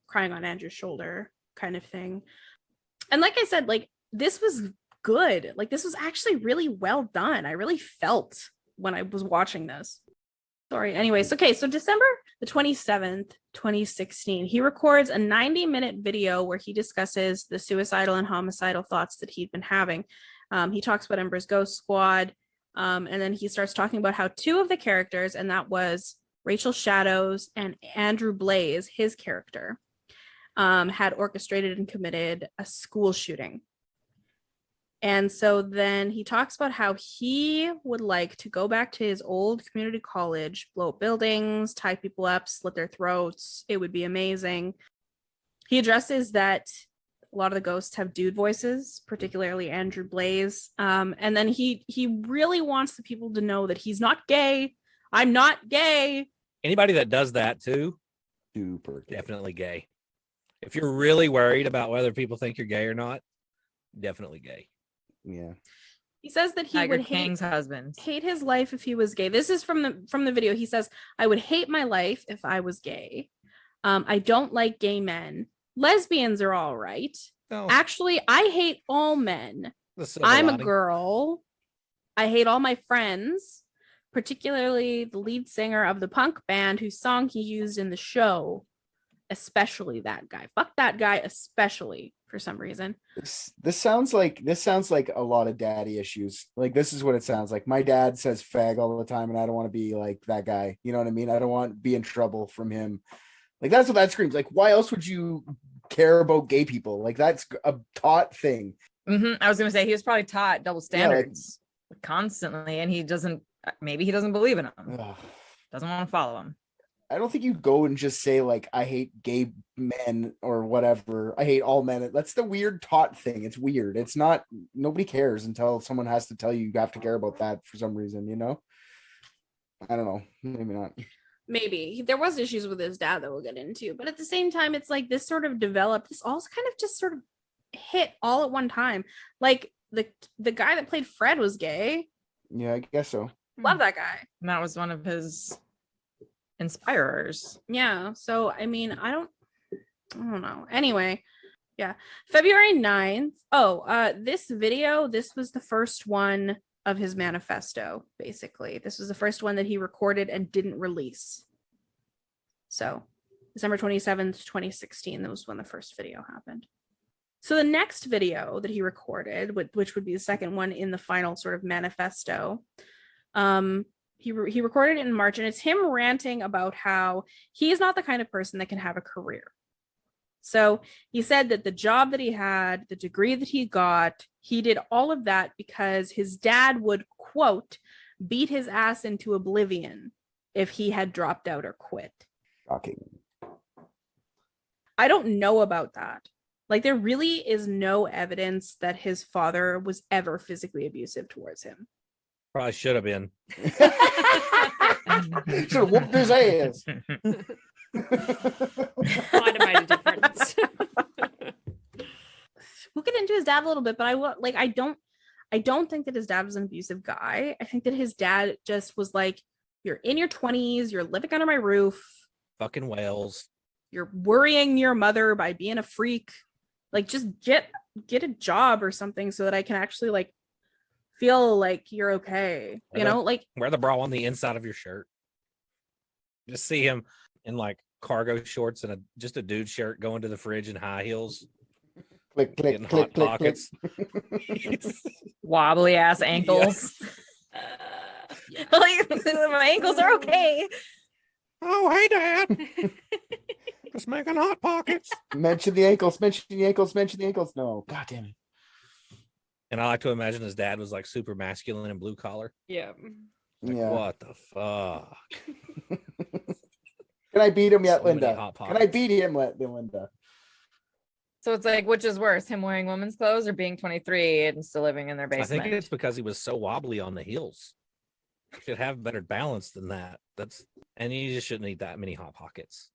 crying on Andrew's shoulder, kind of thing. And like I said, like, this was good. Like, this was actually really well done. I really felt when I was watching this. Sorry. Anyways, okay, so December the 27th, 2016, he records a 90-minute video where he discusses the suicidal and homicidal thoughts that he'd been having. He talks about Ember's Ghost Squad, and then he starts talking about how two of the characters, and that was Rachel Shadows and Andrew Blaze, his character, had orchestrated and committed a school shooting. And so then he talks about how he would like to go back to his old community college, blow up buildings, tie people up, slit their throats. It would be amazing. He addresses that a lot of the ghosts have dude voices, particularly Andrew Blaze. And then he really wants the people to know that he's not gay. I'm not gay. Anybody that does that too, Super gay. definitely gay. If you're really worried about whether people think you're gay or not, definitely gay. Yeah. He says that he Tiger would King's husband. hate his life if he was gay. This is from the video. He says, "I would hate my life if I was gay. I don't like gay men. Lesbians are all right. No, Actually, I hate all men. the silver I'm a lining. girl. I hate all my friends, particularly the lead singer of the punk band whose song he used in the show, especially that guy. Fuck that guy, especially for some reason." This sounds like a lot of daddy issues. Like, this is what it sounds like. My dad says fag all the time, and I don't want to be like that guy. You know what I mean? I don't want to be in trouble from him. Like, that's what that screams. Like, why else would you care about gay people? Like, that's a taught thing. I was gonna say he was probably taught double Yeah, like- standards constantly, and he doesn't. Maybe he doesn't believe in them. Ugh. Doesn't want to follow him. I don't think you go and just say like, I hate gay men or whatever. I hate all men. That's the weird taught thing. It's weird. It's not, nobody cares until someone has to tell you have to care about that for some reason, you know? I don't know. Maybe not. Maybe there was issues with his dad that we'll get into, but at the same time, it's like this sort of developed. This also kind of just sort of hit all at one time. Like the guy that played Fred was gay. Yeah, I guess so. Love that guy. And that was one of his inspirers. Yeah. So I mean, I don't know. Anyway, yeah. February 9th. This video, this was the first one of his manifesto, basically. This was the first one that he recorded and didn't release. So December 27th, 2016, that was when the first video happened. So the next video that he recorded, which would be the second one in the final sort of manifesto, he recorded it in March, and it's him ranting about how he's not the kind of person that can have a career. So he said that the job that he had, the degree that he got, he did all of that because his dad would, quote, beat his ass into oblivion if he had dropped out or quit. Shocking. I don't know about that. Like, there really is no evidence that his father was ever physically abusive towards him. Probably should have been. Should have whooped his ass. Might have made a difference. We'll get into his dad a little bit, but I don't think that his dad was an abusive guy. I think that his dad just was like, you're in your 20s, you're living under my roof, Fucking whales. you're worrying your mother by being a freak. Like, just get a job or something so that I can actually like feel like you're okay. You know, like, Wear the bra on the inside of your shirt. Just see him in like cargo shorts and just a dude shirt going to the fridge in high heels, Click, getting click, hot click, click, click. pockets. Wobbly ass ankles. Like, my ankles are okay. Oh, hey, Dad. Just making hot pockets. Mention the ankles, mention the ankles, mention the ankles. No, god damn it. And I like to imagine his dad was like super masculine and blue collar. Yeah. Like, Yeah. what the fuck? Can I beat him yet, So many Linda? hot Can I pockets. beat him yet, Linda? So it's like, which is worse, him wearing women's clothes or being 23 and still living in their I basement? think it's because he was so wobbly on the heels. You should have better balance than that. And you just shouldn't eat that many hot pockets,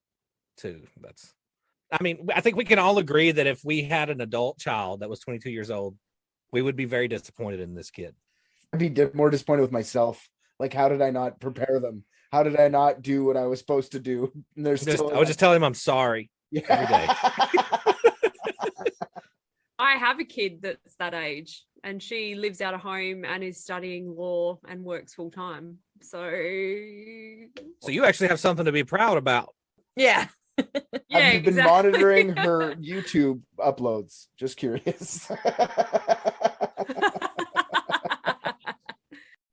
too. I mean, I think we can all agree that if we had an adult child that was 22 years old, we would be very disappointed in this kid. I'd be more disappointed with myself. Like, how did I not prepare them? How did I not do what I was supposed to do? And there's I would just tell him I'm sorry. every day. I have a kid that's that age, and she lives out of home and is studying law and works full time. So So you actually have something to be proud about. Yeah. yeah, Have you been exactly. monitoring her YouTube uploads? Just curious.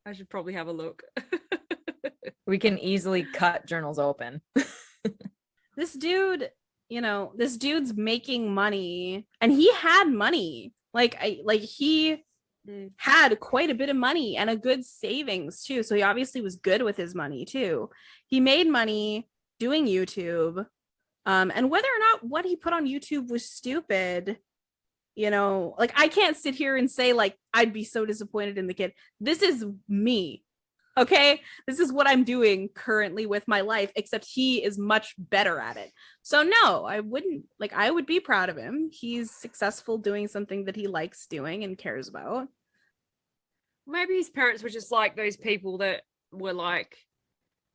I should probably have a look. We can easily cut journals open. This dude, this dude's making money, and he had money. He had quite a bit of money and a good savings too. So he obviously was good with his money too. He made money doing YouTube. And whether or not what he put on YouTube was stupid, you know, like I can't sit here and say like I'd be so disappointed in the kid. This is me. Okay, this is what I'm doing currently with my life, except he is much better at it. So no, I wouldn't, like, I would be proud of him. He's successful doing something that he likes doing and cares about. Maybe his parents were just like those people that were like,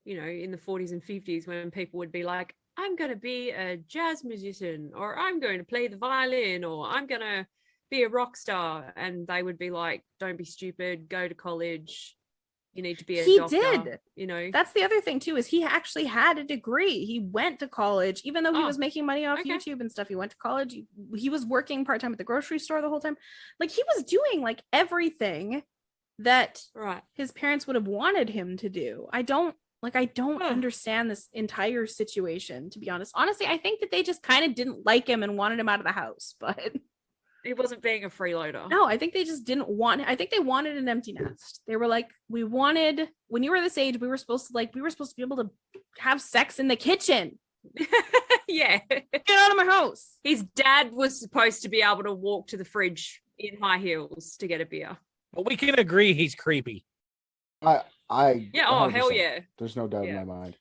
you know, in the 40s and 50s when people would be like, I'm going to be a jazz musician, or I'm going to play the violin, or I'm going to be a rock star. And they would be like, don't be stupid, go to college. You need to be a doctor. He did. You know, that's the other thing too, is he actually had a degree. He went to college, even though he was making money off YouTube and stuff. He went to college. He was working part-time at the grocery store the whole time. Like, he was doing like everything that his parents would have wanted him to do. I don't understand this entire situation, to be honest. Honestly, I think that they just kind of didn't like him and wanted him out of the house, but he wasn't being a freeloader. No, I think they just didn't want, I think they wanted an empty nest. They were like, we wanted, when you were this age, we were supposed to be able to have sex in the kitchen. Yeah. Get out of my house. His dad was supposed to be able to walk to the fridge in high heels to get a beer. But we can agree he's creepy. Yeah, oh, hell yeah. There's no doubt in my mind.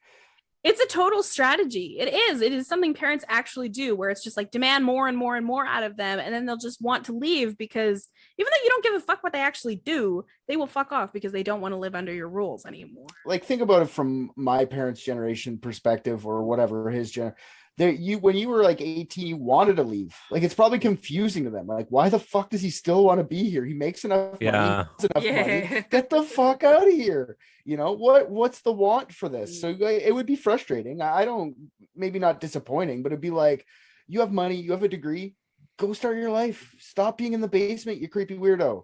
It's a total strategy. It is something parents actually do, where it's just like demand more and more and more out of them, and then they'll just want to leave, because even though you don't give a fuck what they actually do, they will fuck off because they don't want to live under your rules anymore. Like, think about it from my parents' generation perspective, or whatever his generation. When you were like 18, you wanted to leave. Like, it's probably confusing to them. Like, why the fuck does he still want to be here? He makes enough money. Get the fuck out of here. You know, what's the want for this? So it would be frustrating. I don't, maybe not disappointing, but it'd be like, you have money, you have a degree, go start your life. Stop being in the basement, you creepy weirdo.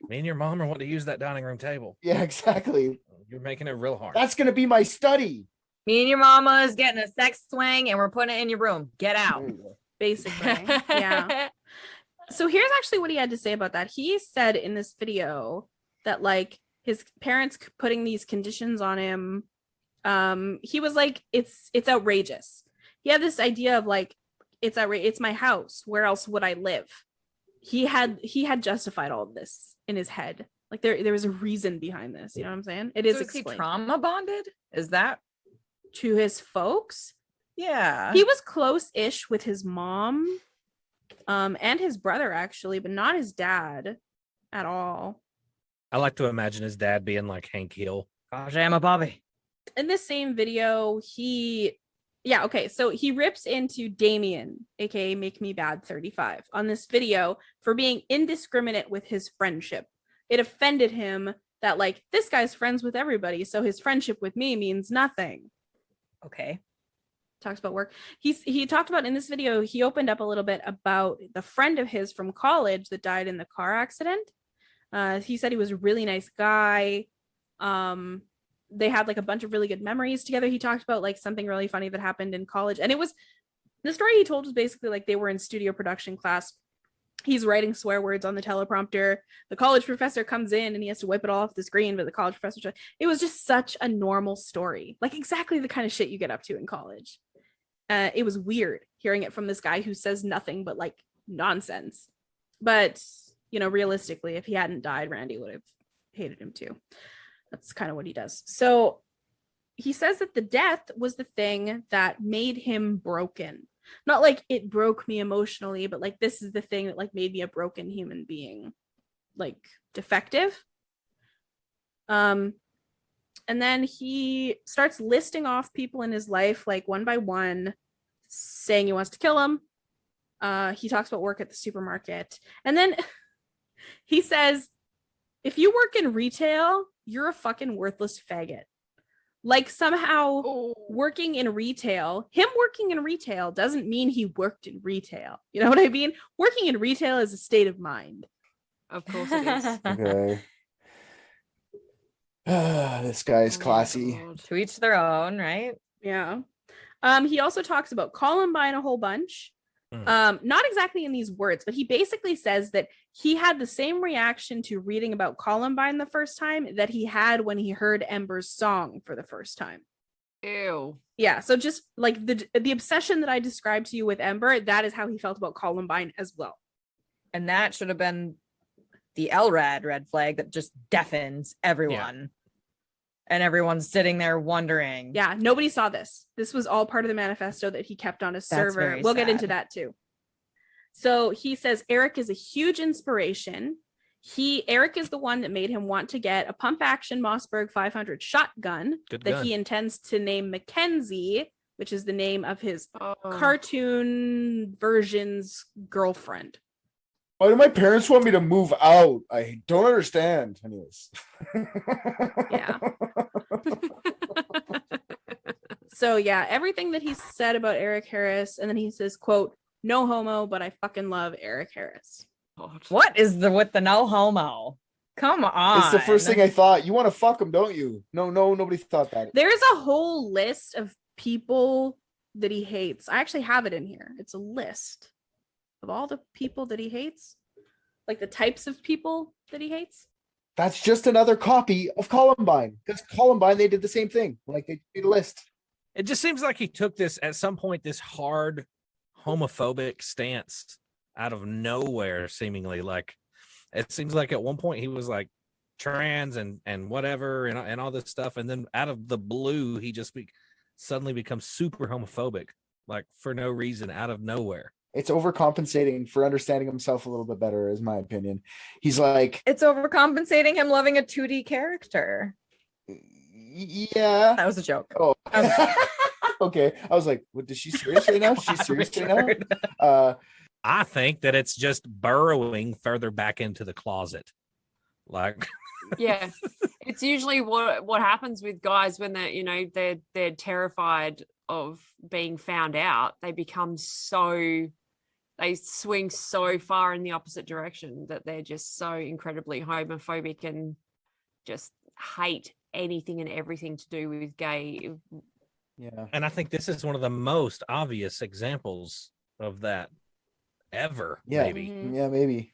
Me and your mom are wanting to use that dining room table. Yeah, exactly. You're making it real hard. That's gonna be my study. Me and your mama is getting a sex swing and we're putting it in your room. Get out. Basically. Yeah. So here's actually what he had to say about that. He said in this video that, like, his parents putting these conditions on him, he was like, it's outrageous. He had this idea of like, it's my house, where else would I live? He had justified all of this in his head. Like, there was a reason behind this, you know what I'm saying? It is explained. Is he trauma bonded? Is that to his folks? Yeah, he was close-ish with his mom and his brother, actually, but not his dad at all. I like to imagine his dad being like Hank Hill. Gosh, I'm a Bobby. In this same video, so he rips into Damien, aka Make Me Bad 35, on this video for being indiscriminate with his friendship. It offended him that, like, this guy's friends with everybody, so his friendship with me means nothing. Okay. Talks about work. He talked about, in this video, he opened up a little bit about the friend of his from college that died in the car accident. He said he was a really nice guy. They had like a bunch of really good memories together. He talked about like something really funny that happened in college, and it was, the story he told was basically like they were in studio production class. He's writing swear words on the teleprompter. The college professor comes in and he has to wipe it all off the screen, but the college professor, it was just such a normal story, like exactly the kind of shit you get up to in college. It was weird hearing it from this guy who says nothing but like nonsense. But, you know, realistically, if he hadn't died, Randy would have hated him too. That's kind of what he does. So he says that the death was the thing that made him broken. Not like it broke me emotionally, but like this is the thing that like made me a broken human being, like defective. And then he starts listing off people in his life, like one by one, saying he wants to kill him. He talks about work at the supermarket. And then he says, if you work in retail, you're a fucking worthless faggot. Like somehow working in retail, him working in retail doesn't mean he worked in retail. You know what I mean? Working in retail is a state of mind. Of course it is. Okay. This guy is classy. To each their own, right? Yeah. He also talks about Columbine a whole bunch. Not exactly in these words, but he basically says that he had the same reaction to reading about Columbine the first time that he had when he heard Ember's song for the first time. Ew. Yeah, so just like the obsession that I described to you with Ember, that is how he felt about Columbine as well. And that should have been the LRAD red flag that just deafens everyone. And everyone's sitting there wondering. Yeah, nobody saw this. This was all part of the manifesto that he kept on his server. very We'll get into sad. that too. So he says Eric is a huge inspiration. Eric is the one that made him want to get a pump action Mossberg 500 shotgun Good that gun. he intends to name Mackenzie, which is the name of his Oh. cartoon version's girlfriend. Why do my parents want me to move out? I don't understand. Anyways. Yeah. So yeah, everything that he said about Eric Harris, and then he says, quote, "No homo, but I fucking love Eric Harris." God. What is with the no homo? Come on. It's the first thing I thought. You want to fuck him, don't you? No, nobody thought that. There's a whole list of people that he hates. I actually have it in here. It's a list of all the people that he hates, like the types of people that he hates. That's just another copy of Columbine. Because Columbine, they did the same thing. Like they made a list. It just seems like he took this at some point, this hard homophobic stance out of nowhere, seemingly. Like it seems like at one point he was like trans and whatever and all this stuff, and then out of the blue he just suddenly becomes super homophobic, like for no reason, out of nowhere. It's overcompensating for understanding himself a little bit better, is my opinion. He's like, it's overcompensating him loving a 2D character. yeah. That was a joke. Oh, okay. I was like, what? Is she serious right now? She's serious right now? I think that it's just burrowing further back into the closet. Like, Yeah, it's usually what happens with guys when they're terrified of being found out. They swing so far in the opposite direction that they're just so incredibly homophobic and just hate anything and everything to do with gay. Yeah. and I think this is one of the most obvious examples of that ever. Yeah. Maybe. Mhm. Yeah, maybe.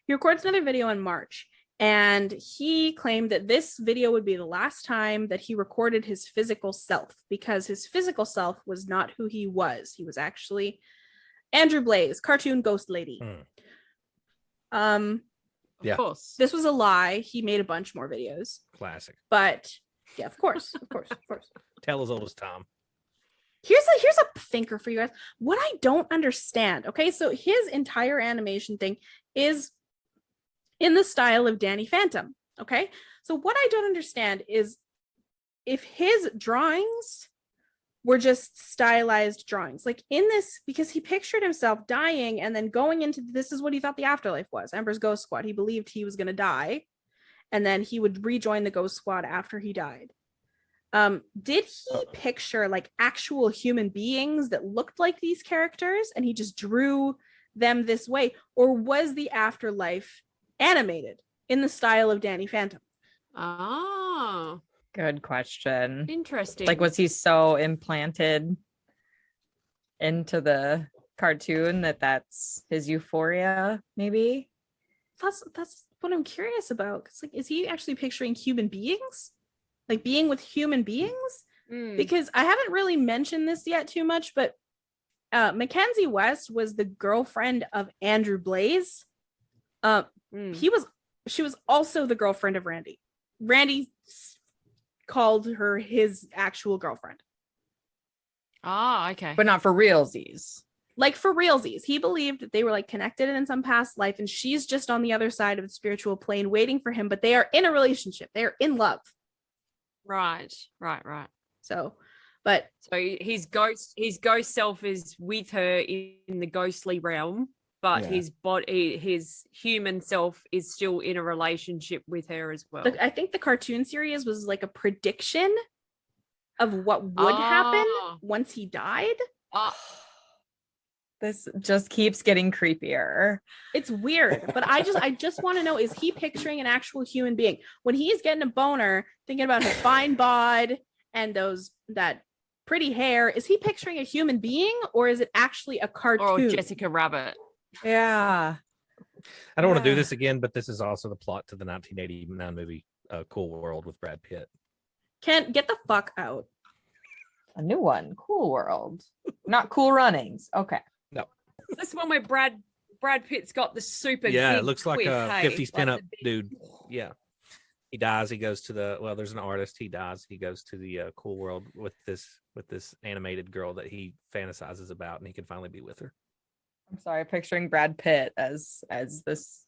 He records another video in March, and he claimed that this video would be the last time that he recorded his physical self, because his physical self was not who he was. He was actually Andrew Blaze, cartoon ghost lady. Of Yeah. course. This was a lie. He made a bunch more videos, Classic. but yeah, of course. Tell as old as Tom. Here's a thinker for you guys. What I don't understand. Okay, so his entire animation thing is in the style of Danny Phantom. Okay, so what I don't understand is if his drawings were just stylized drawings, like in this, because he pictured himself dying and then going into this is what he thought the afterlife was. Ember's Ghost Squad. He believed he was going to die, and then he would rejoin the Ghost Squad after he died. Did he picture like actual human beings that looked like these characters and he just drew them this way? Or was the afterlife animated in the style of Danny Phantom? Oh, Good question. interesting. Like, was he so implanted into the cartoon that's his euphoria? Maybe. That's what I'm curious about. Because like, is he actually picturing human beings? Like being with human beings? Mm. Because I haven't really mentioned this yet too much, but Mackenzie West was the girlfriend of Andrew Blaze. Mm. She was also the girlfriend of Randy. Randy called her his actual girlfriend. Ah, okay. But not for realsies. Like for realsies. He believed that they were like connected in some past life, and she's just on the other side of the spiritual plane waiting for him, but they are in a relationship. They are in love. Right. So, but So his ghost self is with her in the ghostly realm, but Yeah. his human self is still in a relationship with her as well. I think the cartoon series was like a prediction of what would happen Ah. once he died. Ah, This just keeps getting creepier. It's weird, but I just want to know, is he picturing an actual human being when he's getting a boner thinking about his fine bod and that pretty hair? Is he picturing a human being, or is it actually a or cartoon? Jessica Rabbit. Yeah. I don't want to do Yeah. this again, but this is also the plot to the 1989 movie Cool World with Brad Pitt. Can't get the fuck out. A new one. Cool World. Not Cool Runnings. Okay. This one where Brad Pitt's got the super Yeah, it big looks like quiff, a hey? 50s Like pinup the big- dude. Yeah. He dies. He goes to there's an artist. He dies. He goes to the cool world with this animated girl that he fantasizes about, and he can finally be with her. I'm sorry, picturing Brad Pitt as this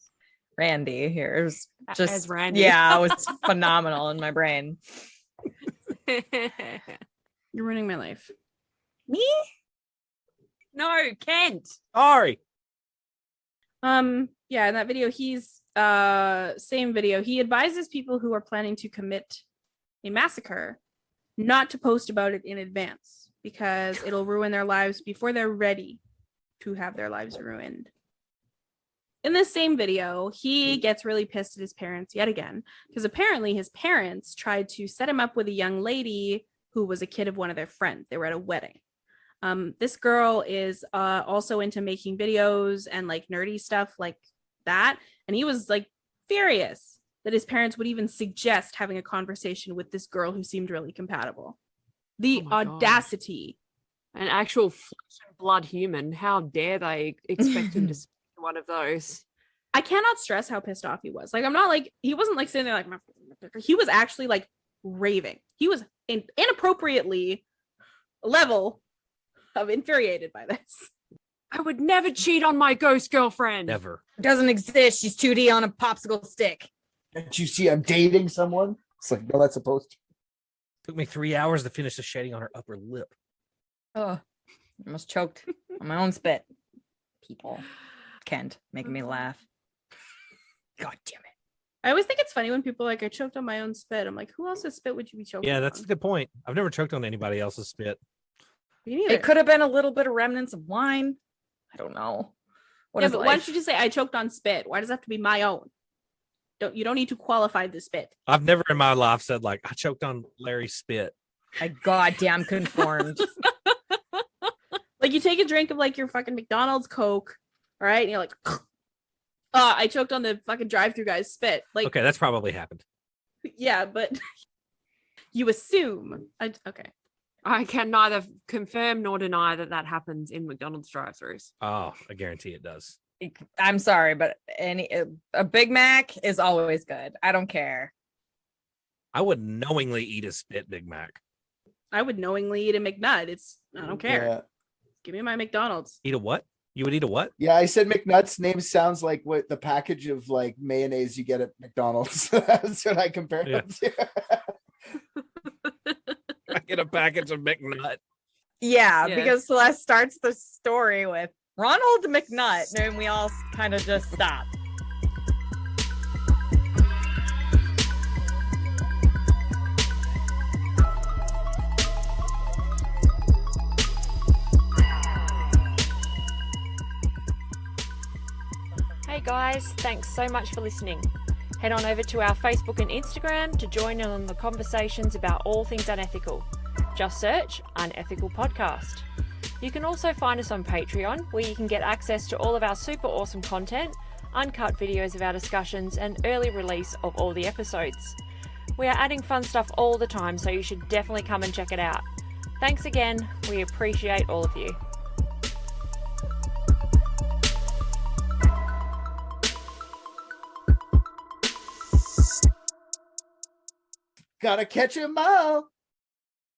Randy here. It was just As Randy. Yeah, it was phenomenal in my brain. You're ruining my life. Me? No, Kent. Sorry. Yeah, in that video, he's same video. He advises people who are planning to commit a massacre not to post about it in advance because it'll ruin their lives before they're ready to have their lives ruined. In this same video, he gets really pissed at his parents yet again because apparently his parents tried to set him up with a young lady who was a kid of one of their friends. They were at a wedding. This girl is also into making videos and like nerdy stuff like that. And he was like furious that his parents would even suggest having a conversation with this girl who seemed really compatible. The Oh my God. audacity. An actual flesh and blood human. How dare they expect him to speak to one of those? I cannot stress how pissed off he was. Like, I'm not like, he wasn't like sitting there like, he was actually like raving. He was inappropriately level of infuriated by this. I would never cheat on my ghost girlfriend. Never. Doesn't exist. She's 2D on a popsicle stick. Can't you see I'm dating someone? It's like, no, that's supposed to. Took me 3 hours to finish the shading on her upper lip. Oh, almost choked on my own spit. People. Kent making me laugh. God damn it. I always think it's funny when people are like, I choked on my own spit. I'm like, who else's spit would you be choking Yeah, that's a on? good point. I've never choked on anybody else's spit. Me neither. It could have been a little bit of remnants of wine. I don't know. What Yeah, is but why life? don't you just say I choked on spit? Why does it have to be my own? You don't need to qualify the spit. I've never in my life said like I choked on Larry's spit. I goddamn conformed. Like you take a drink of like your fucking McDonald's Coke, all right, and you're like, I choked on the fucking drive-through guy's spit. Like, Okay, that's probably happened. yeah, but you assume. Okay. I can neither confirm nor deny that happens in McDonald's drive-thrus. Oh, I guarantee it does. I'm sorry, but a Big Mac is always good. I don't care. I would knowingly eat a spit Big Mac. I would knowingly eat a McNut. I don't care. Yeah. Give me my McDonald's. Eat a what? You would eat a what? Yeah, I said McNuts. Name sounds like what the package of like mayonnaise you get at McDonald's. That's what I compare Yeah. them to. I get a package of McNut. Yeah, Yes. because Celeste starts the story with Ronald McNutt, and we all kind of just stop. Hey guys, thanks so much for listening. Head on over to our Facebook and Instagram to join in on the conversations about all things unethical. Just search Unethical Podcast. You can also find us on Patreon, where you can get access to all of our super awesome content, uncut videos of our discussions, and early release of all the episodes. We are adding fun stuff all the time, so you should definitely come and check it out. Thanks again, we appreciate all of you. Gotta catch 'em all.